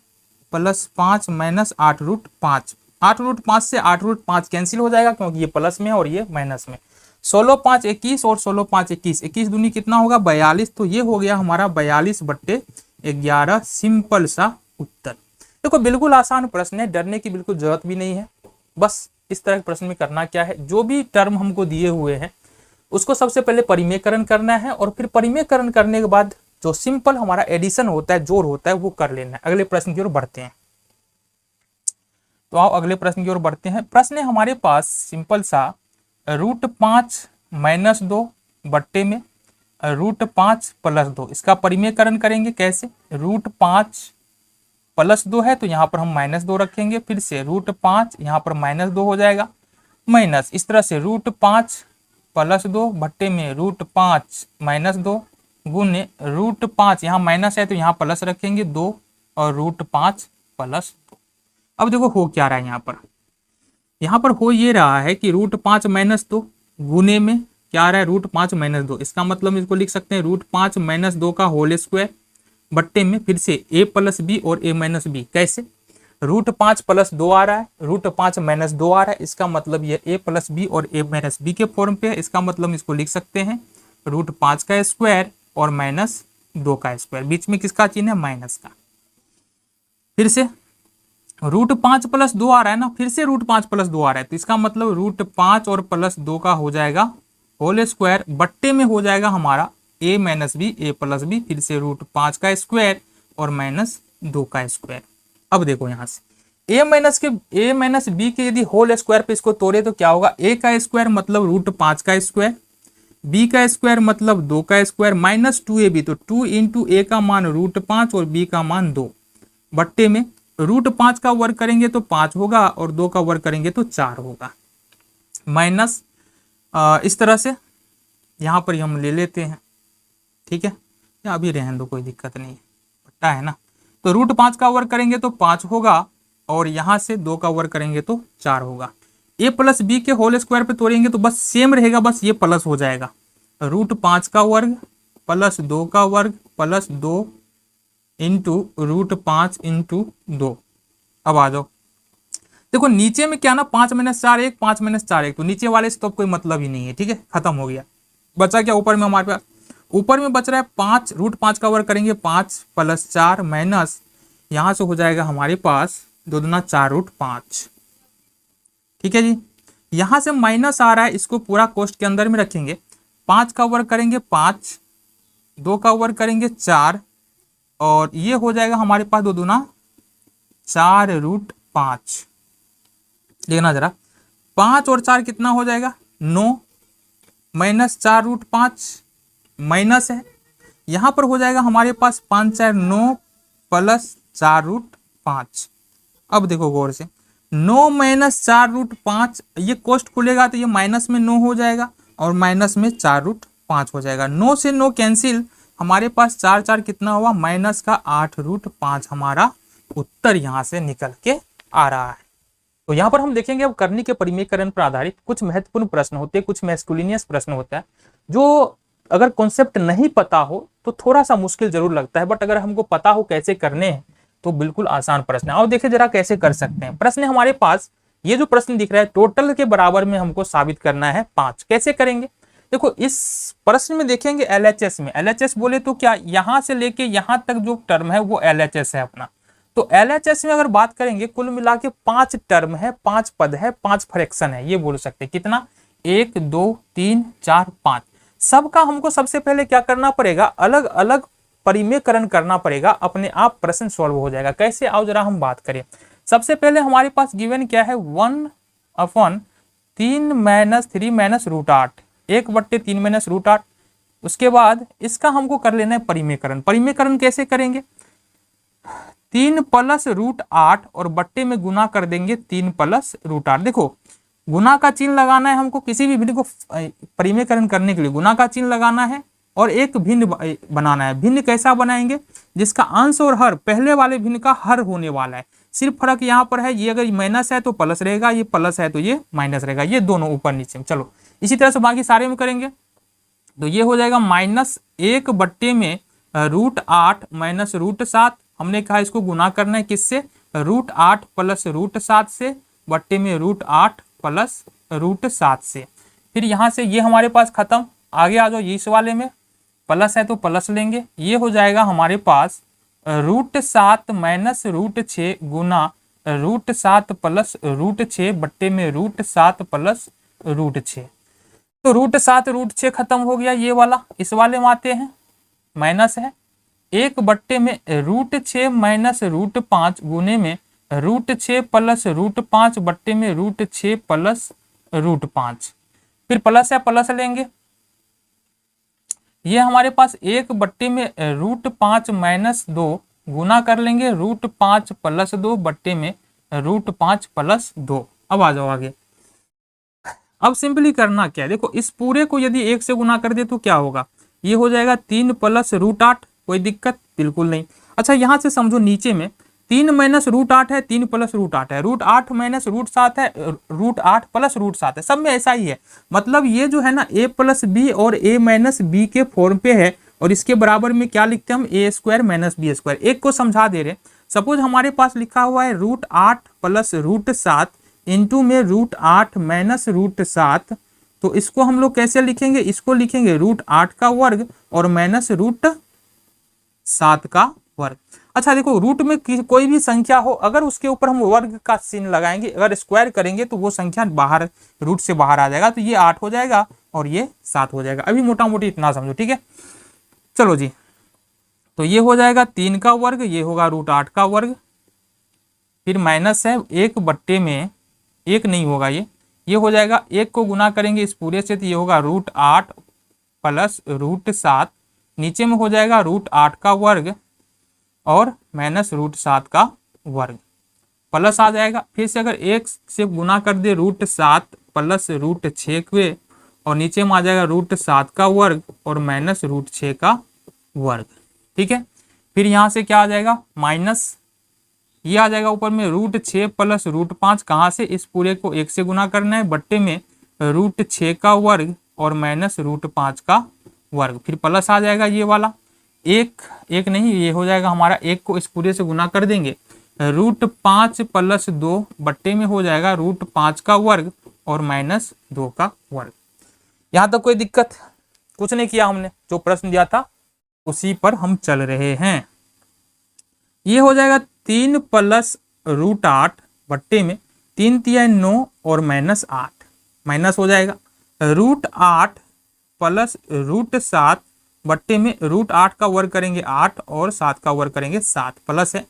plus 5 minus 8 root 5। 8 root 5 से 8 रूट 5 कैंसिल हो जाएगा क्योंकि ये प्लस में है और ये माइनस में। 16 5 21 और 16 5 21, 21 दूनी कितना होगा 42। तो ये हो गया हमारा 42/11 सिंपल सा उत्तर। देखो बिल्कुल आसान प्रश्न है, डरने की बिल्कुल जरूरत भी नहीं है। बस इस तरह के प्रश्न में करना क्या है, जो भी टर्म हमको दिए हुए हैं उसको सबसे पहले परिमेयकरण करना है और फिर परिमेयकरण करने के बाद जो सिंपल हमारा एडिशन होता है, जोड़ होता है, वो कर लेना है। अगले प्रश्न की ओर बढ़ते हैं। तो आओ अगले प्रश्न की ओर बढ़ते हैं। प्रश्न है हमारे पास सिंपल सा, √5 - 2 बट्टे में √5 + 2, इसका परिमेयकरण करेंगे कैसे। √5 + 2 है तो यहाँ पर हम -2 रखेंगे, फिर से √5 यहाँ पर -2 हो जाएगा, माइनस इस तरह से √5 + 2 बट्टे में √5 - 2 गुने √5, यहाँ माइनस है तो यहाँ प्लस रखेंगे 2 और √5 + 2। अब देखो हो क्या रहा है यहाँ पर हो ये रहा है कि √5 - 2 गुने में क्या आ रहा है, √5 - 2। इसका मतलब इसको लिख सकते हैं √5 - 2 का होल स्क्वायर बट्टे में फिर से a + b और a - b। कैसे, √5 + 2 आ रहा है, √5 - 2 आ रहा है, इसका मतलब ये a + b और a - b के फॉर्म पे है। इसका मतलब इसको लिख सकते हैं √5 का स्क्वायर और -2 का स्क्वायर, बीच में किसका चिन्ह है, माइनस का। फिर से √5 + 2 आ रहा है ना, फिर से √5 + 2 आ रहा है, तो इसका मतलब √5 और +2 का हो जाएगा होल स्क्वायर बट्टे में हो जाएगा हमारा a - b, a + b, फिर से √5 का स्क्वायर और -2 का स्क्वायर। अब देखो यहाँ से a - b के यदि होल स्क्वायर पे इसको तोड़े तो क्या होगा, a का स्क्वायर मतलब √5 का स्क्वायर, b का स्क्वायर मतलब 2 का स्क्वायर, -2ab, तो 2 × a का मान √5 और b का मान 2 बट्टे में √5 का वर्ग करेंगे तो 5 होगा और 2 का वर्ग करेंगे तो 4 होगा, माइनस इस तरह से यहाँ पर हम ले लेते हैं, ठीक है, या अभी रहने दो, कोई दिक्कत नहीं है, पट्टा है ना। तो √5 का वर्ग करेंगे तो 5 होगा और यहाँ से 2 का वर्ग करेंगे तो 4 होगा। a + b के होल स्क्वायर पे तोड़ेंगे तो बस सेम रहेगा, बस ये प्लस हो जाएगा, √5 का वर्ग + 2 का वर्ग + 2 × √5 × 2। अब आ जाओ, देखो नीचे में क्या ना 5 - 4 1, 5 - 4 1, तो नीचे वाले से तो कोई मतलब ही नहीं है, ठीक है, खत्म हो गया। बचा क्या ऊपर में हमारे पास, ऊपर में बच रहा है 5, √5 का वर्ग करेंगे 5 + 4 माइनस यहाँ से हो जाएगा हमारे पास 2 दूना 4 √5, ठीक है जी। यहाँ से माइनस आ रहा है, इसको पूरा कोष्ठ के अंदर में रखेंगे, 5 का वर्ग करेंगे 5, 2 का वर्ग करेंगे 4 और ये हो जाएगा हमारे पास 2 दूना 4 √5। देखना जरा, 5 और 4 कितना हो जाएगा 9, -4 √5 माइनस है, यहाँ पर हो जाएगा हमारे पास 5 4 9 + 4 √5। अब देखो गौर से, 9 - 4 √5, ये कोष्ठ खुलेगा तो ये माइनस में 9 हो जाएगा और माइनस में 4 √5 हो जाएगा, 9 से 9 कैंसिल, हमारे पास 4 4 कितना हुआ -8 √5, हमारा उत्तर यहाँ से निकल के आ रहा है। तो यहाँ पर हम देखेंगे अब करनी के परिमेयकरण पर आधारित कुछ महत्वपूर्ण प्रश्न होते हैं, कुछ मैस्कुलिनियस प्रश्न होता है, जो अगर कॉन्सेप्ट नहीं पता हो तो थोड़ा सा मुश्किल जरूर लगता है, बट अगर हमको पता हो कैसे करने हैं तो बिल्कुल आसान प्रश्न है। और देखिए जरा कैसे कर सकते हैं। प्रश्न हमारे पास ये जो प्रश्न दिख रहा है, टोटल के बराबर में हमको साबित करना है 5। कैसे करेंगे, देखो इस प्रश्न में देखेंगे LHS में, LHS बोले तो क्या, यहाँ से लेके यहाँ तक जो टर्म है वो LHS है अपना। तो LHS में अगर बात करेंगे कुल मिला के 5 टर्म है, 5 पद है, 5 फ्रैक्शन है, ये बोल सकते हैं। कितना, 1 2 3 4 5, सबका हमको सबसे पहले क्या करना पड़ेगा, अलग अलग परिमेयकरण करना पड़ेगा, अपने आप प्रश्न सॉल्व हो जाएगा। कैसे, आओ जरा हम बात करें। सबसे पहले हमारे पास गिवन क्या है, 1/3 - 3 - √8, 1/3 - √8। उसके बाद इसका हमको कर लेना है परिमेयकरण। परिमेयकरण कैसे करेंगे, 3 + √8 और बट्टे में गुना कर देंगे 3 + √8। देखो गुना का चिन्ह लगाना है हमको, किसी भी भिन्न को परिमेयकरण करने के लिए गुना का चिन्ह लगाना है और एक भिन्न बनाना है। भिन्न कैसा बनाएंगे, जिसका अंश और हर पहले वाले भिन्न का हर होने वाला है। सिर्फ फर्क यहाँ पर है, ये अगर माइनस है तो प्लस रहेगा, ये प्लस है तो ये माइनस रहेगा, ये दोनों ऊपर नीचे। चलो इसी तरह से बाकी सारे में करेंगे तो ये हो जाएगा -1/में √8 माइनस √7। हमने कहा इसको गुना करना है किससे, √8 प्लस √7 से बट्टे में √8 प्लस √7 से। फिर यहाँ से ये हमारे पास खत्म, आगे आ जाओ इस वाले में, प्लस है तो प्लस लेंगे, ये हो जाएगा हमारे पास √7 माइनस √6 गुना √7 प्लस √6 बट्टे में √7 प्लस √6। तो √7 √6 खत्म हो गया ये वाला। इस वाले में आते हैं, माइनस है 1/में √6 माइनस √5 गुने में √6 प्लस √5 बट्टे में √6 प्लस √5। फिर प्लस है प्लस लेंगे, ये हमारे पास 1/में √5 माइनस 2 गुना कर लेंगे √5 प्लस 2 बट्टे में √5 प्लस 2। अब आ जाओ आगे। अब सिंपली करना क्या है, देखो इस पूरे को यदि 1 से गुना कर दे तो क्या होगा, ये हो जाएगा 3 प्लस √8। कोई दिक्कत बिल्कुल नहीं। अच्छा यहाँ से समझो, नीचे में 3 माइनस √8 है, 3 प्लस √8 है, √8 माइनस √7 है, √8 प्लस √7 है, सब में ऐसा ही है। मतलब ये जो है ना a प्लस बी और a माइनस बी के फॉर्म पे है, और इसके बराबर में क्या लिखते हैं हम, a² माइनस b²। एक को समझा दे रहे, सपोज हमारे पास लिखा हुआ है √8 प्लस √7 इंटू में √8 माइनस √7, तो इसको हम लोग कैसे लिखेंगे, इसको लिखेंगे √8 का वर्ग और माइनस √7 का वर्ग। अच्छा देखो, रूट में कोई भी संख्या हो, अगर उसके ऊपर हम वर्ग का चिन्ह लगाएंगे, अगर स्क्वायर करेंगे तो वो संख्या बाहर रूट से बाहर आ जाएगा, तो ये 8 हो जाएगा और ये 7 हो जाएगा। अभी मोटा मोटी इतना समझो, ठीक है। चलो जी, तो ये हो जाएगा 3 का वर्ग, ये होगा √8 का वर्ग, फिर माइनस है 1/में 1 नहीं होगा, ये हो जाएगा 1 को गुना करेंगे इस पूरे से, तो ये होगा √8 प्लस √7, नीचे में हो जाएगा √8 का वर्ग और माइनस √7 का वर्ग, प्लस आ जाएगा। फिर से अगर 1 से गुना कर दे √7 प्लस √6 के, और नीचे में आ जाएगा √7 का वर्ग और माइनस √6 का वर्ग, ठीक है। फिर यहाँ से क्या आ जाएगा, माइनस ये आ जाएगा ऊपर में √6 प्लस √5, कहाँ से, इस पूरे को 1 से गुना करना है, बट्टे में √6 का वर्ग और माइनस √5 का वर्ग, फिर प्लस आ जाएगा ये वाला, एक नहीं, ये हो जाएगा हमारा 1 को इस पूरे से गुना कर देंगे, √5 प्लस 2 बट्टे में हो जाएगा √5 का वर्ग और माइनस 2 का वर्ग। यहाँ तक कोई दिक्कत, कुछ नहीं किया हमने, जो प्रश्न दिया था उसी पर हम चल रहे हैं। ये हो जाएगा 3 प्लस √8 बट्टे में 3 तिया 9 और माइनस 8, माइनस हो जाएगा √8 प्लस √7 बट्टे में √8 का वर्ग करेंगे 8 और 7 का वर्ग करेंगे 7, प्लस है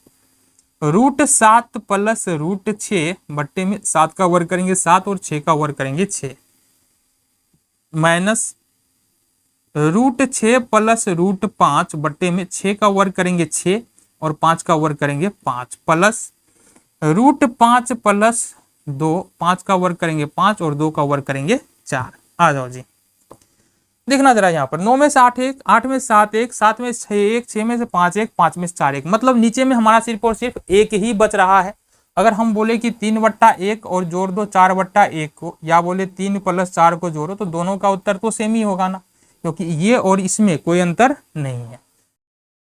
√7 प्लस √6 बट्टे में 7 का वर्ग करेंगे 7 और 6 का वर्ग करेंगे 6, माइनस √6 प्लस √5 बट्टे में 6 का वर्ग करेंगे 6 और 5 का वर्ग करेंगे 5, प्लस √5 प्लस 2, 5 का वर्ग करेंगे 5 और 2 का वर्ग करेंगे 4। आ जाओ जी, देखना जरा यहाँ पर 9 में से 8 1, 8 में 7 1, 7 में 6 1, 6 में से 5 1, 5 में से 4 1, मतलब नीचे में हमारा सिर्फ और सिर्फ 1 ही बच रहा है। अगर हम बोले कि 3/1 और जोड़ दो 4/1 को, या बोले 3 प्लस 4 को जोड़ो, तो दोनों का उत्तर तो सेम ही होगा ना, क्योंकि ये और इसमें कोई अंतर नहीं है।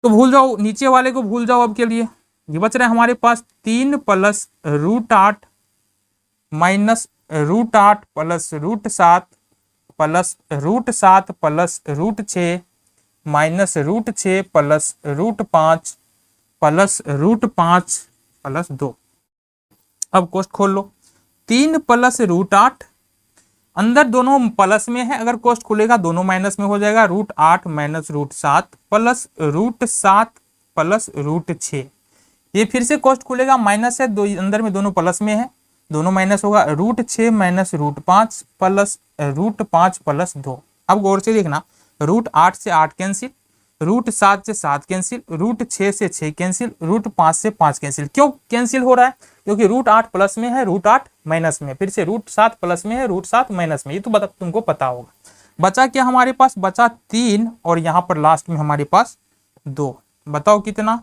तो भूल जाओ, नीचे वाले को भूल जाओ अब के लिए। ये बच रहा है हमारे पास 3 plus √8 minus √8 plus √7 plus √7 plus √6 minus √6 plus √5 plus √5 plus 2। अब कोष्ठ खोल लो, 3 प्लस √8, अंदर दोनों प्लस में है, अगर कोष्ठ खुलेगा दोनों माइनस में हो जाएगा, √8 माइनस √7 प्लस √7 प्लस √6। ये फिर से कोष्ठ खुलेगा, माइनस है, दो अंदर में दोनों प्लस में है, दोनों माइनस होगा, √6 माइनस √5 प्लस √5 प्लस 2। अब गौर से देखना, √8 से 8 कैंसिल, √7 से 7 कैंसिल, √6 से 6 कैंसिल, √5 से 5 कैंसिल। क्यों कैंसिल हो रहा है, क्योंकि √8 प्लस में है, √8 माइनस में, फिर से √7 प्लस में है, √7 माइनस में, ये तो तुमको पता होगा। बचा क्या हमारे पास, बचा 3 और यहाँ पर लास्ट में हमारे पास 2, बताओ कितना।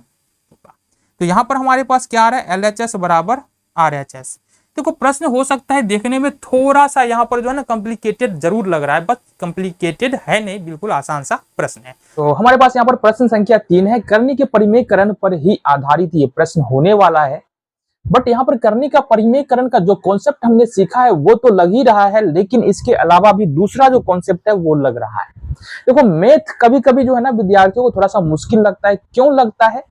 तो तो यहाँ पर हमारे पास क्या आ रहा है, LHS बराबर RHS। देखो प्रश्न हो सकता है देखने में थोड़ा सा यहाँ पर जो है ना कॉम्प्लिकेटेड जरूर लग रहा है, बस कॉम्प्लिकेटेड है नहीं, बिल्कुल आसान सा प्रश्न है। तो हमारे पास यहाँ पर प्रश्न संख्या 3 है। करनी के परिमेयकरण पर ही आधारित ये प्रश्न होने वाला है। बट यहाँ पर करनी का परिमेयकरण का जो कॉन्सेप्ट हमने सीखा है वो तो लग ही रहा है, लेकिन इसके अलावा भी दूसरा जो कॉन्सेप्ट है वो लग रहा है। देखो मैथ कभी कभी जो है ना विद्यार्थियों को थोड़ा सा मुश्किल लगता है। क्यों लगता है?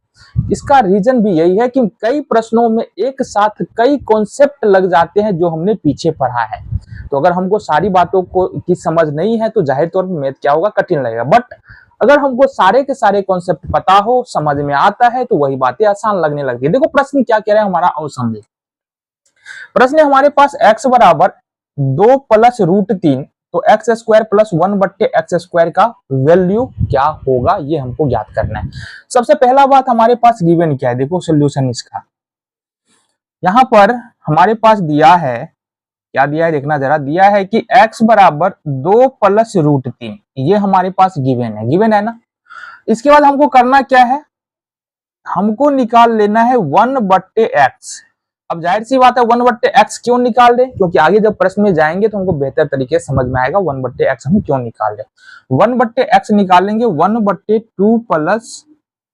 इसका रीजन भी यही है कि कई प्रश्नों में एक साथ कई कॉन्सेप्ट लग जाते हैं जो हमने पीछे पढ़ा है। तो अगर हमको सारी बातों को की समझ नहीं है तो जाहिर तौर पर मैथ क्या होगा, कठिन लगेगा। बट अगर हमको सारे के सारे कॉन्सेप्ट पता हो, समझ में आता है, तो वही बातें आसान लगने लगती है। देखो प्रश्न क्या कह रहा है हमारा, और समझे। प्रश्न है हमारे पास x बराबर 2 प्लस रूट 3, तो एक्स स्क्वायर प्लस 1 बट्टे एक्स स्क्वायर का वैल्यू क्या होगा, ये हमको ज्ञात करना है। सबसे पहला बात हमारे पास गिवन क्या है, देखो सोल्यूशन इसका यहां पर हमारे पास दिया है, क्या दिया है देखना जरा, दिया है कि x बराबर 2 प्लस रूट 3, ये हमारे पास गिवन है ना। इसके बाद हमको करना क्या है, हमको निकाल लेना है 1 बट्टे एक्स। अब जाहिर सी बात है 1 बट्टे एक्स क्यों निकाल रहे, क्योंकि आगे जब प्रश्न में जाएंगे तो हमको बेहतर तरीके से समझ में आएगा 1 बट्टे एक्स हम क्यों निकाल रहे। 1 बट्टे एक्स निकालेंगे 1 बट्टे 2 प्लस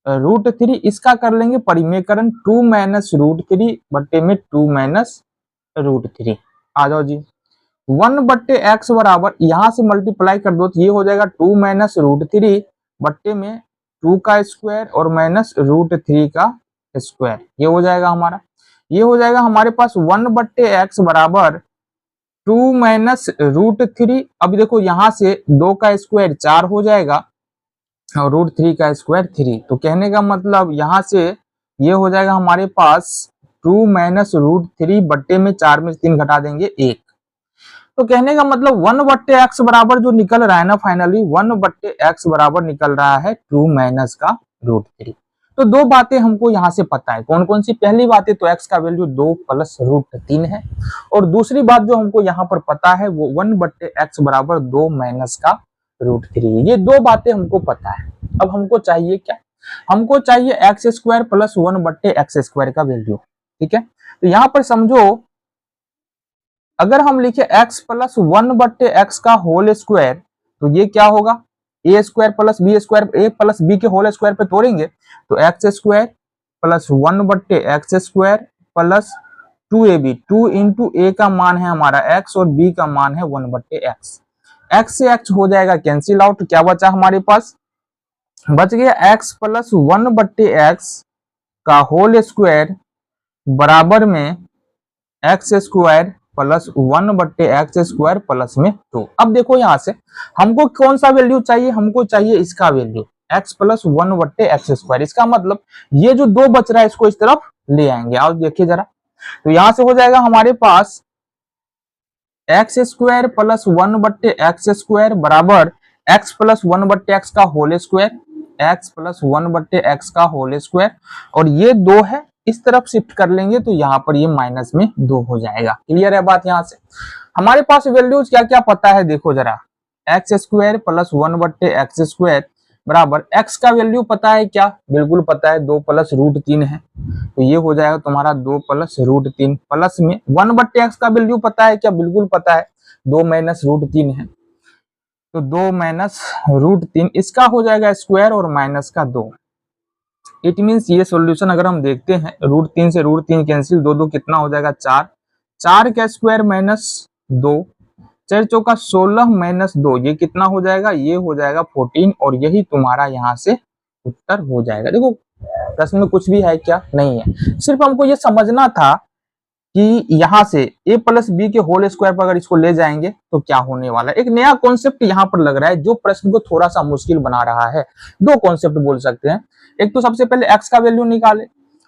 रूट 3, इसका कर लेंगे परिमेयकरण 2 माइनस रूट 3 बट्टे में 2 माइनस रूट 3। आ जाओ जी, 1 बट्टे एक्स बराबर यहां से मल्टीप्लाई कर दो तो ये हो जाएगा 2 माइनस रूट 3 बट्टे में 2 का स्क्वायर और माइनस रूट 3 का स्क्वायर, ये हो जाएगा हमारा। ये हो जाएगा हमारे पास 1 बट्टे एक्स बराबर 2 माइनस रूट 3। अब देखो यहां से 2 का स्क्वायर 4 हो जाएगा और रूट 3 का स्क्वायर 3, तो कहने का मतलब यहां से ये हो जाएगा हमारे पास 2 माइनस रूट 3 बट्टे में 4 में 3 घटा देंगे 1। तो कहने का मतलब 1 बट्टे एक्स बराबर जो निकल रहा है ना फाइनली 1 बट्टे एक्स बराबर निकल रहा है 2 माइनस का रूट 3। तो दो बातें हमको यहाँ से पता है, कौन कौन सी, पहली बात है तो x का वैल्यू 2 प्लस रूट 3 है, और दूसरी बात जो हमको यहाँ पर पता है वो 1 बट्टे x बराबर 2 माइनस का रूट 3, ये दो बातें हमको पता है। अब हमको चाहिए क्या, हमको चाहिए एक्स स्क्वायर प्लस 1 बट्टे एक्स स्क्वायर का वैल्यू। ठीक है, तो यहाँ पर समझो अगर हम लिखे x प्लस 1 बट्टे एक्स का होल स्क्वायर तो ये क्या होगा, A square plus B square, A plus B के होल स्क्वायर पे तोड़ेंगे तो एक्स स्क्वायर प्लस 1 बट्टे X square plus 2ab, 2 into A का मान है हमारा x और b का मान है 1 बट्टे एक्स। x से x हो जाएगा कैंसिल आउट, क्या बचा हमारे पास, बच गया x प्लस 1 बट्टे एक्स का होल स्क्वायर बराबर में एक्स स्क्वायर प्लस 1 बट्टे एक्स स्क्वायर प्लस में 2। अब देखो यहां से हमको कौन सा वैल्यू चाहिए, हमको चाहिए इसका वैल्यू x प्लस 1 बट्टे एक्स स्क्वायर। इसका मतलब ये जो 2 बच रहा है इसको इस तरफ ले आएंगे। आओ देखिए जरा, तो यहां से हो जाएगा हमारे पास एक्स स्क्वायर प्लस 1 बट्टे एक्स स्क्वायर बराबर x प्लस 1 बट्टे एक्स का होल स्क्वायर, x प्लस 1 बट्टे एक्स का होल स्क्वायर, और ये 2 है इस तरफ शिफ्ट कर लेंगे तो यहाँ पर ये माइनस में 2 हो जाएगा। क्लियर है बात। यहाँ से हमारे पास वैल्यूज क्या क्या पता है, देखो जरा, एक्स स्क्वायर प्लस 1 बट्टे एक्स स्क्वायर बराबर x का वैल्यू पता है क्या, बिल्कुल पता है, 2 प्लस रूट 3 है, तो ये हो जाएगा तुम्हारा 2 प्लस रूट 3 प्लस में 1 बट्टे एक्स का वैल्यू पता है क्या, बिल्कुल पता है, 2 माइनस रूट 3 है, तो 2 माइनस रूट 3, इसका हो जाएगा स्क्वायर और माइनस का 2। इट मीन्स ये सॉल्यूशन अगर हम देखते हैं रूट 3 से रूट 3 कैंसिल, 2 2 कितना हो जाएगा 4, 4 का स्क्वायर माइनस 2, 4 चौका 16 माइनस 2, ये कितना हो जाएगा, ये हो जाएगा 14, और यही तुम्हारा यहाँ से उत्तर हो जाएगा। देखो प्रश्न में कुछ भी है क्या, नहीं है, सिर्फ हमको ये समझना था कि यहाँ से a प्लस बी के होल स्क्वायर पर अगर इसको ले जाएंगे तो क्या होने वाला है। एक नया कॉन्सेप्ट यहाँ पर लग रहा है जो प्रश्न को थोड़ा सा मुश्किल बना रहा है। दो कॉन्सेप्ट बोल सकते हैं, एक तो सबसे पहले x का वैल्यू निकाले,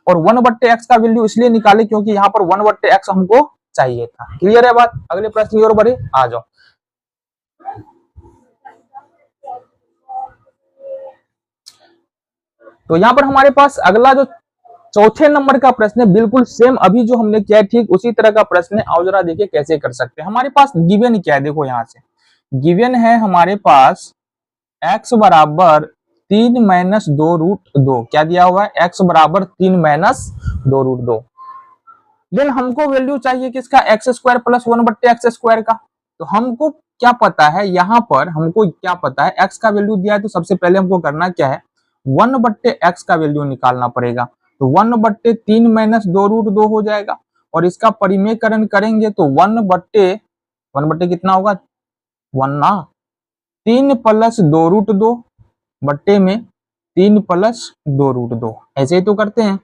और 1 बट्टे एक्स का वैल्यू इसलिए निकाले क्योंकि यहाँ पर 1 बट्टे एक्स हमको चाहिए था। क्लियर है बात। अगले प्रश्न की ओर बढ़े, आ जाओ। तो यहाँ पर हमारे पास अगला जो चौथे नंबर का प्रश्न है, बिल्कुल सेम अभी जो हमने किया ठीक उसी तरह का प्रश्न है। आओ जरा देखिए कैसे कर सकते हैं। हमारे पास गिवन क्या है, देखो यहाँ से गिवन है हमारे पास x बराबर 3 माइनस 2√2। क्या दिया हुआ है, x बराबर 3 माइनस 2√2। देन हमको वैल्यू चाहिए किसका, एक्स स्क्वायर प्लस 1/x² का। तो हमको क्या पता है, यहाँ पर हमको क्या पता है, x का वैल्यू दिया है तो सबसे पहले हमको करना क्या है, 1/x का वैल्यू निकालना पड़ेगा। तो 1/3 माइनस 2√2 हो जाएगा और इसका परिमेयकरण करेंगे तो 1/1 कितना होगा, 1 ना, 3 प्लस 2√2 बट्टे में 3 प्लस 2√2, ऐसे ही तो करते हैं।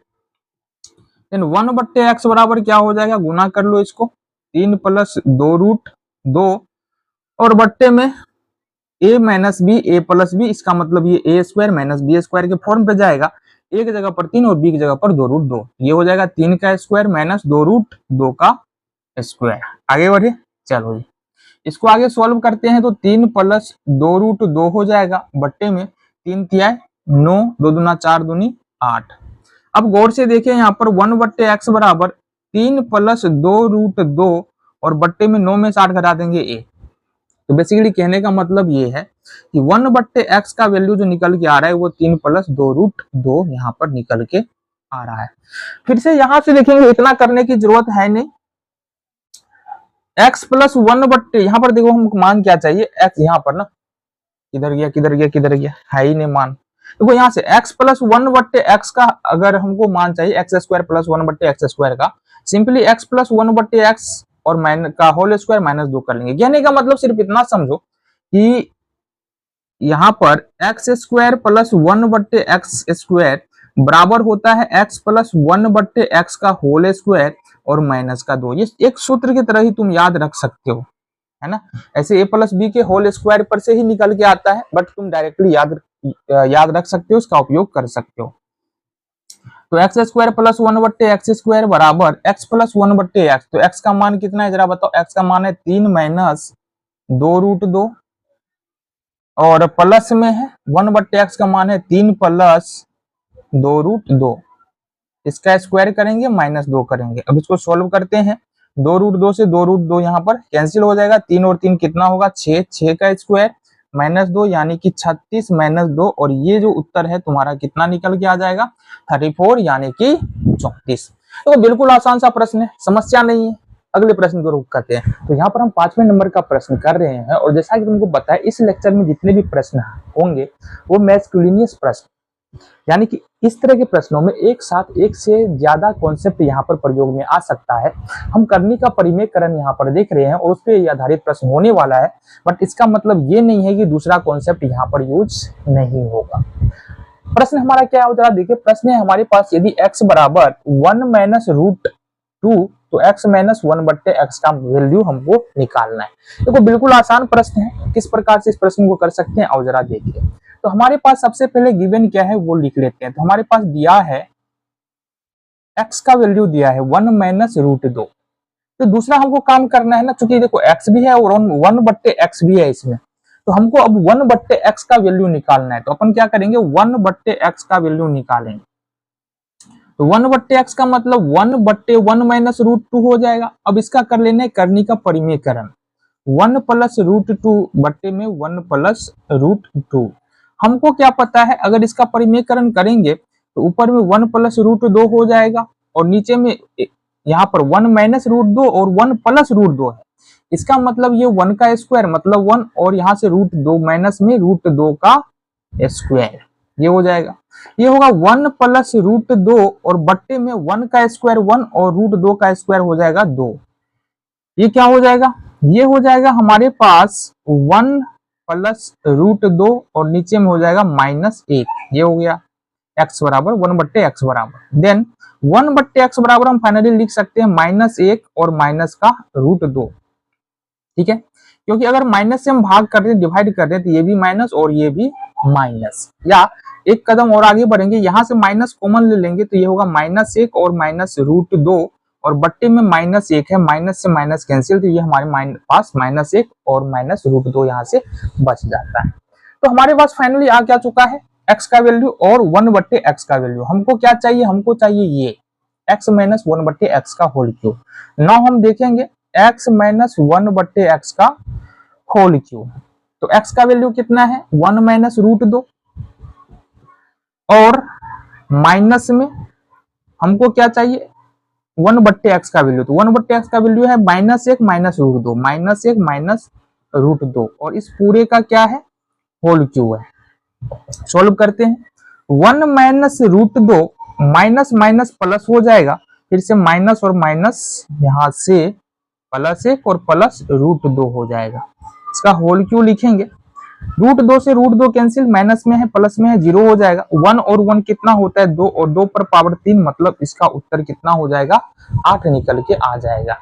देन 1/x बराबर क्या हो जाएगा, गुना कर लो इसको, 3 प्लस 2√2 और बट्टे में a minus B, a plus B, इसका मतलब ये a² माइनस b² के फॉर्म पे जाएगा। a की जगह पर 3 और b की जगह पर 2√2, ये हो जाएगा 3 का स्क्वायर माइनस 2√2 का स्क्वायर। आगे बढ़े, चलो जी इसको आगे सॉल्व करते हैं तो 3 प्लस 2√2 हो जाएगा बट्टे में 3 तिया 9, 2 दूना 4 दूनी 8। अब गौर से देखें यहाँ पर 1/x बराबर 3 प्लस 2√2 और बट्टे में 9 में 60 घटा देंगे a। तो बेसिकली कहने का मतलब ये है कि 1/x का वैल्यू जो निकल के आ रहा है वो 3 प्लस 2√2 यहाँ पर निकल के आ रहा है। फिर से यहाँ से देखेंगे, इतना करने की जरूरत है नहीं, x प्लस 1/, यहाँ पर देखो हमको मान क्या चाहिए, x यहाँ पर ना, किधर गया किधर गया किधर गया, है ही नहीं मान। देखो यहाँ से x प्लस 1/x का अगर हमको मान चाहिए, x² प्लस 1/x² का, सिंपली x प्लस 1/x और माइनस का होल स्क्वायर माइनस 2 कर लेंगे। कहने का मतलब सिर्फ इतना समझो कि यहाँ पर x² प्लस 1/x² बराबर होता है x प्लस 1/x का होल स्क्वायर और माइनस का 2। ये एक सूत्र की तरह ही तुम याद रख सकते हो, है ना। ऐसे a प्लस बी के होल स्क्वायर पर से ही निकल के आता है, बट तुम डायरेक्टली याद रख सकते हो, उसका उपयोग कर सकते हो। तो x² प्लस 1/x² बराबर x प्लस 1/x। तो x का मान कितना है जरा बताओ, x का मान है 3 माइनस 2√2 और प्लस में है 1/x का मान है 3 प्लस 2√2। इसका स्क्वायर करेंगे माइनस 2 करेंगे। अब इसको सॉल्व करते हैं, 2√2 से 2√2 यहाँ पर कैंसिल हो जाएगा, 3 और 3 कितना होगा 6, 6 का स्क्वायर माइनस 2 यानी कि 36 माइनस 2, और ये जो उत्तर है तुम्हारा कितना निकल के आ जाएगा 34 यानी कि 34। तो बिल्कुल आसान सा प्रश्न है, समस्या नहीं है। अगले प्रश्न को रुक करते हैं। तो यहाँ पर हम 5वें नंबर का प्रश्न कर रहे हैं और जैसा कि तुमको बताया इस लेक्चर में जितने भी प्रश्न होंगे वो मैस्कुलिनियस प्रश्न, यानी कि इस तरह के प्रश्नों में एक साथ एक से ज्यादा कॉन्सेप्ट यहाँ पर प्रयोग में आ सकता है। हम करनी का परिमेयकरण यहाँ पर देख रहे हैं और उस पर आधारित प्रश्न होने वाला है, बट इसका मतलब ये नहीं है कि दूसरा कॉन्सेप्ट यहाँ पर यूज नहीं होगा। प्रश्न हमारा क्या है जरा देखिए, प्रश्न है हमारे पास, यदि x बराबर 1 माइनस √2 तो x माइनस 1/x का वैल्यू हमको निकालना है। देखो बिल्कुल आसान प्रश्न है, किस प्रकार से इस प्रश्न को कर सकते हैं और जरा देखिए। तो हमारे पास सबसे पहले गिवन क्या है वो लिख लेते हैं। तो हमारे पास दिया है x का वैल्यू दिया है 1 माइनस √2। तो दूसरा हमको काम करना है ना, चूंकि देखो x भी है और 1/x भी है इसमें, तो हमको अब 1/x का वैल्यू निकालना है। तो अपन क्या करेंगे, 1/x का वैल्यू निकालेंगे। तो 1/x का मतलब 1/1 माइनस √2 हो जाएगा। अब इसका कर लेना है करनी का परिमेयकरण, 1 प्लस √2 बट्टे में 1 प्लस √2। हमको क्या पता है, अगर इसका परिमेयकरण करेंगे तो ऊपर में 1 प्लस √2 हो जाएगा और नीचे में यहाँ पर 1 माइनस √2 और 1 प्लस √2 है। इसका मतलब ये 1 का स्क्वायर मतलब 1 और यहाँ से √2 माइनस में √2 का स्क्वायर, ये हो जाएगा। ये होगा 1 प्लस √2 और बट्टे में 1 का स्क्वायर 1 और √2 का स्क्वायर हो जाएगा 2। ये क्या हो जाएगा, ये हो जाएगा हमारे पास 1 प्लस √2 और नीचे में हो जाएगा -1। ये हो गया x बराबर 1/x बराबर। देन 1/x बराबर हम फाइनली लिख सकते हैं -1 और माइनस का √2, ठीक है। क्योंकि अगर माइनस से हम भाग कर रहे हैं, डिवाइड कर रहे हैं, तो ये भी माइनस और ये भी माइनस। या एक कदम और आगे बढ़ेंगे, यहाँ से माइनस कॉमन ले लेंगे तो ये होगा -1 और माइनस √2 और बट्टे में -1 है, माइनस से माइनस कैंसिल, तो ये हमारे पास -1 और माइनस √2 यहाँ से बच जाता है। तो हमारे पास फाइनली आ क्या चुका है, x का वैल्यू और 1/x का वैल्यू। हमको क्या चाहिए, हमको चाहिए ये x माइनस 1/x का होल क्यूब। नाउ हम देखेंगे x माइनस 1/x का होल क्यूब। तो x का वैल्यू कितना है 1 माइनस √2, और माइनस में हमको क्या चाहिए 1/x का वैल्यू। तो 1/x का वैल्यू है -1 माइनस रूट 2, -1 माइनस रूट 2 और इस पूरे का क्या है होल क्यूब है। सॉल्व करते हैं 1 minus root 2 minus minus plus हो जाएगा, फिर से माइनस और माइनस यहां से +1 और प्लस रूट 2 हो जाएगा। इसका होल क्यूब लिखेंगे, रूट 2 से रूट 2 कैंसिल, माइनस में है प्लस में है 0 हो जाएगा। 1 और 1 कितना होता है 2 और 2 पर पावर 3, मतलब इसका उत्तर कितना हो जाएगा 8 निकल के आ जाएगा।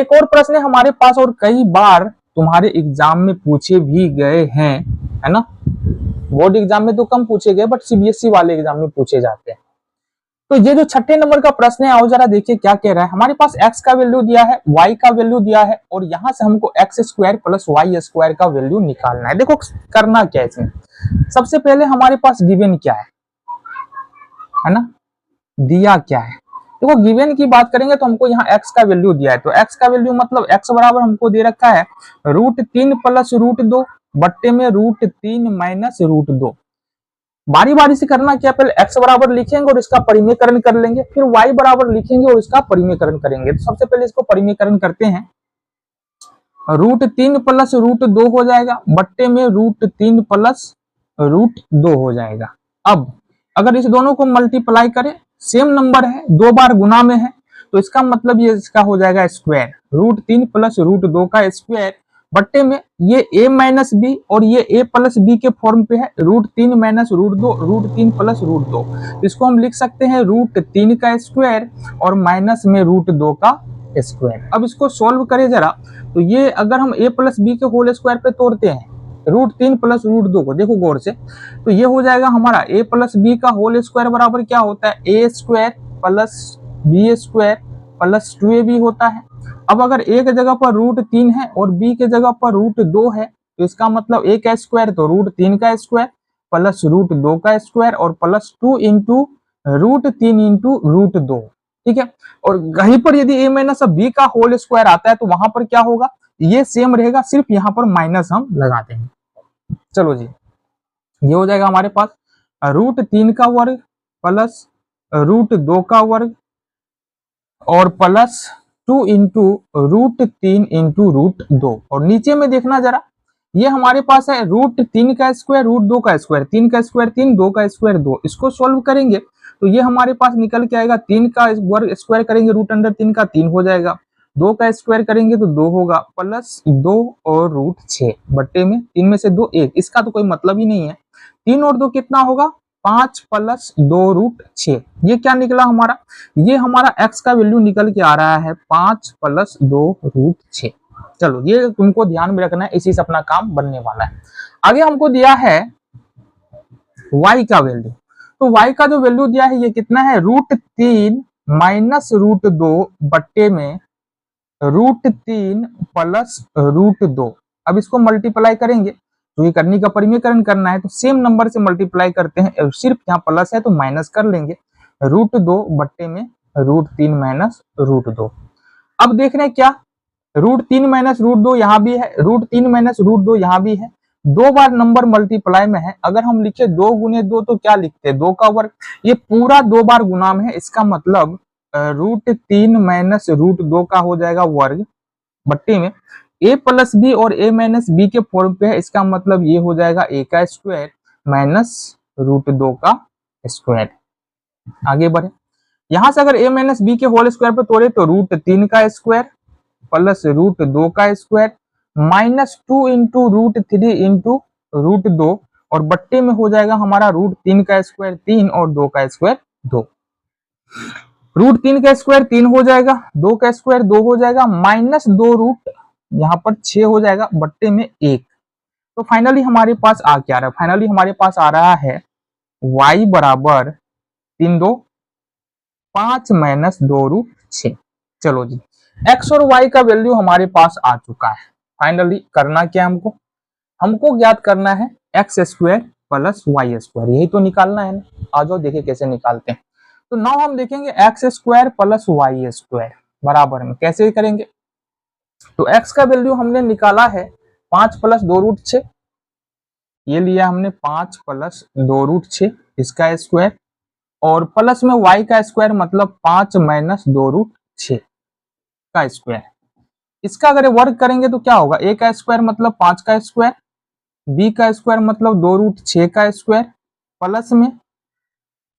एक और प्रश्न है हमारे पास और कई बार तुम्हारे एग्जाम में पूछे भी गए हैं, है ना। बोर्ड एग्जाम में तो कम पूछे गए बट सीबीएसई वाले एग्जाम में पूछे जाते हैं। तो ये जो छठे नंबर का प्रश्न है आओ जरा देखिए क्या कह रहा है। हमारे पास x का वैल्यू दिया है, y का वैल्यू दिया है और यहां से हमको x² प्लस y² का वैल्यू निकालना है। देखो करना क्या है इसमें, सबसे पहले हमारे पास गिवन क्या है ना, दिया क्या है। देखो गिवन की बात करेंगे तो हमको यहाँ x का वैल्यू दिया है, तो x का वैल्यू मतलब x बराबर हमको दे रखा है √3 प्लस रूट 2 बट्टे में √3 माइनस रूट 2। बारी बारी से करना क्या, पहले x बराबर लिखेंगे और इसका परिमेयकरण कर लेंगे, फिर y बराबर लिखेंगे और इसका परिमेयकरण करेंगे। तो सबसे पहले इसको परिमेयकरण करते हैं, √3 प्लस रूट 2 हो जाएगा बट्टे में √3 प्लस रूट 2 हो जाएगा। अब अगर इस दोनों को मल्टीप्लाई करें, सेम नंबर है 2 बार गुना में है, तो इसका मतलब ये इसका हो जाएगा स्क्वायर, √3 प्लस रूट 2 का स्क्वायर बट्टे में ये a माइनस बी और ये a प्लस बी के फॉर्म पे है, √3 माइनस रूट 2 √3 प्लस रूट 2। इसको हम लिख सकते हैं √3 का स्क्वायर और माइनस में रूट 2 का स्क्वायर। अब इसको सॉल्व करें जरा, तो ये अगर हम a प्लस बी के होल स्क्वायर पे तोड़ते हैं √3 प्लस रूट 2 को, देखो गौर से, तो ये हो जाएगा हमारा a प्लस बी का होल स्क्वायर बराबर क्या होता है a² plus b² plus 2ab होता है। अब अगर a के जगह पर √3 है और b के जगह पर रूट 2 है, तो इसका मतलब a का स्क्वायर तो √3 का स्क्वायर प्लस रूट 2 का स्क्वायर और प्लस 2 इंटू √3 इंटू रूट 2, ठीक है। और कहीं पर यदि a माइनस b का होल स्क्वायर आता है तो वहां पर क्या होगा, ये सेम रहेगा, सिर्फ यहाँ पर माइनस हम लगाते हैं। चलो जी, ये हो जाएगा हमारे पास √3 का वर्ग प्लस रूट 2 का वर्ग और प्लस 2 इंटू √3 इंटू रूट 2। और नीचे में देखना जरा, ये हमारे पास है √3 का स्क्वायर रूट 2 का स्क्वायर, 3 का स्क्वायर 3, 2 का स्क्वायर 2। इसको सॉल्व करेंगे तो ये हमारे पास निकल के आएगा, 3 का वर्ग स्क्वायर करेंगे √3 का 3 हो जाएगा, 2 का स्क्वायर करेंगे तो 2 होगा, प्लस 2 और √6 बट्टे में 3 में से 2 1, इसका तो कोई मतलब ही नहीं है। 3 और 2 कितना होगा 5 प्लस 2 √6। ये क्या निकला हमारा, ये हमारा x का वैल्यू निकल के आ रहा है 5 प्लस 2 √6। चलो ये तुमको ध्यान में रखना है, इसी से अपना काम बनने वाला है। आगे हमको दिया है y का वैल्यू, तो y का जो वैल्यू दिया है ये कितना है √3 माइनस रूट 2 बट्टे में √3 प्लस रूट 2। अब इसको मल्टीप्लाई करेंगे तो ये करने का परिमेयकरण करना है, तो सेम नंबर से मल्टीप्लाई करते हैं, सिर्फ यहाँ प्लस है तो माइनस कर लेंगे, √2 बट्टे में √3 माइनस रूट 2। अब देख रहे हैं क्या, √3 माइनस रूट 2 यहाँ भी है, √3 माइनस रूट 2 यहाँ भी है, 2 बार नंबर मल्टीप्लाई में है। अगर हम लिखे 2 गुने 2 तो क्या लिखते हैं 2 का वर्ग, ये पूरा 2 बार गुना में है, इसका मतलब √3 माइनस रूट 2 का हो जाएगा वर्ग बट्टे में a प्लस बी और a माइनस बी के फॉर्म पे है, इसका मतलब ये हो जाएगा a का स्क्वायर माइनस रूट 2 का स्क्वायर। आगे बढ़े, यहां से अगर a माइनस बी के होल स्क्वायर पे तोड़े तो √3 का स्क्वायर प्लस रूट 2 का square minus 2 into √3 into root 2 और बट्टे में हो जाएगा हमारा √3 का स्क्वायर 3 और 2 का स्क्वायर 2। √3 का स्क्वायर 3 हो जाएगा, 2 का स्क्वायर 2 हो जाएगा, माइनस 2 रूट यहाँ पर 6 हो जाएगा बट्टे में 1। तो फाइनली हमारे पास आ क्या रहा है, फाइनली हमारे पास आ रहा है y बराबर 3 2 5 माइनस 2 रूट 6। चलो जी, x और y का वैल्यू हमारे पास आ चुका है। फाइनली करना क्या है, हमको ज्ञात करना है x² प्लस y², यही तो निकालना है ना। आ जाओ देखें कैसे निकालते हैं। तो नाउ हम देखेंगे x² प्लस y² बराबर में कैसे करेंगे। तो x का वैल्यू हमने निकाला है 5 प्लस 2 रूट 6, ये लिया हमने 5 प्लस 2 रूट 6 इसका स्क्वायर, और प्लस में y का स्क्वायर मतलब 5 माइनस 2 रूट 6 का स्क्वायर। इसका अगर वर्क करेंगे तो क्या होगा, a का स्क्वायर मतलब 5 का स्क्वायर, b का स्क्वायर मतलब 2 रूट 6 का स्क्वायर, प्लस में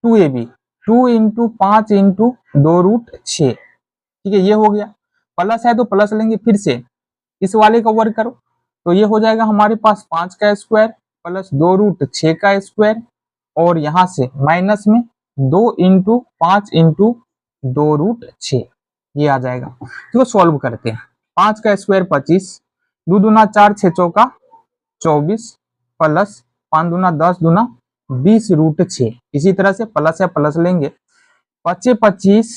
2ab 2 इंटू 5 इंटू 2 रूट 6। ठीक है, ये हो गया। प्लस है तो प्लस लेंगे, फिर से इस वाले का वर्क करो तो ये हो जाएगा हमारे पास 5 का स्क्वायर प्लस 2 रूट 6 का स्क्वायर, और यहाँ से माइनस में 2 इंटू 5 इंटू 2 रूट 6, ये आ जाएगा। तो सॉल्व करते हैं। 5 का स्क्वायर 25, 2 दूना 4, 6 चौका 24 प्लस 5 दूना 10 दूना 20 रूट 6। इसी तरह से प्लस है प्लस लेंगे, 25 25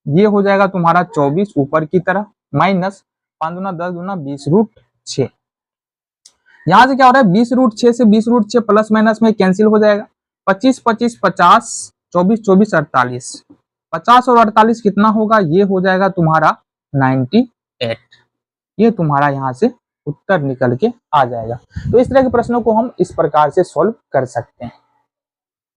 ये हो जाएगा तुम्हारा 24 ऊपर की तरह, माइनस 5 दूना 10 दूना 20 रूट 6। यहां से क्या हो रहा है, 20 रूट 6 से 20 रूट 6 प्लस माइनस में कैंसिल हो जाएगा। 25 25 50, 24 24 48, 50 और 48 कितना होगा, ये हो जाएगा तुम्हारा 98। ये तुम्हारा यहाँ से उत्तर निकल के आ जाएगा। तो इस तरह के प्रश्नों को हम इस प्रकार से सॉल्व कर सकते हैं।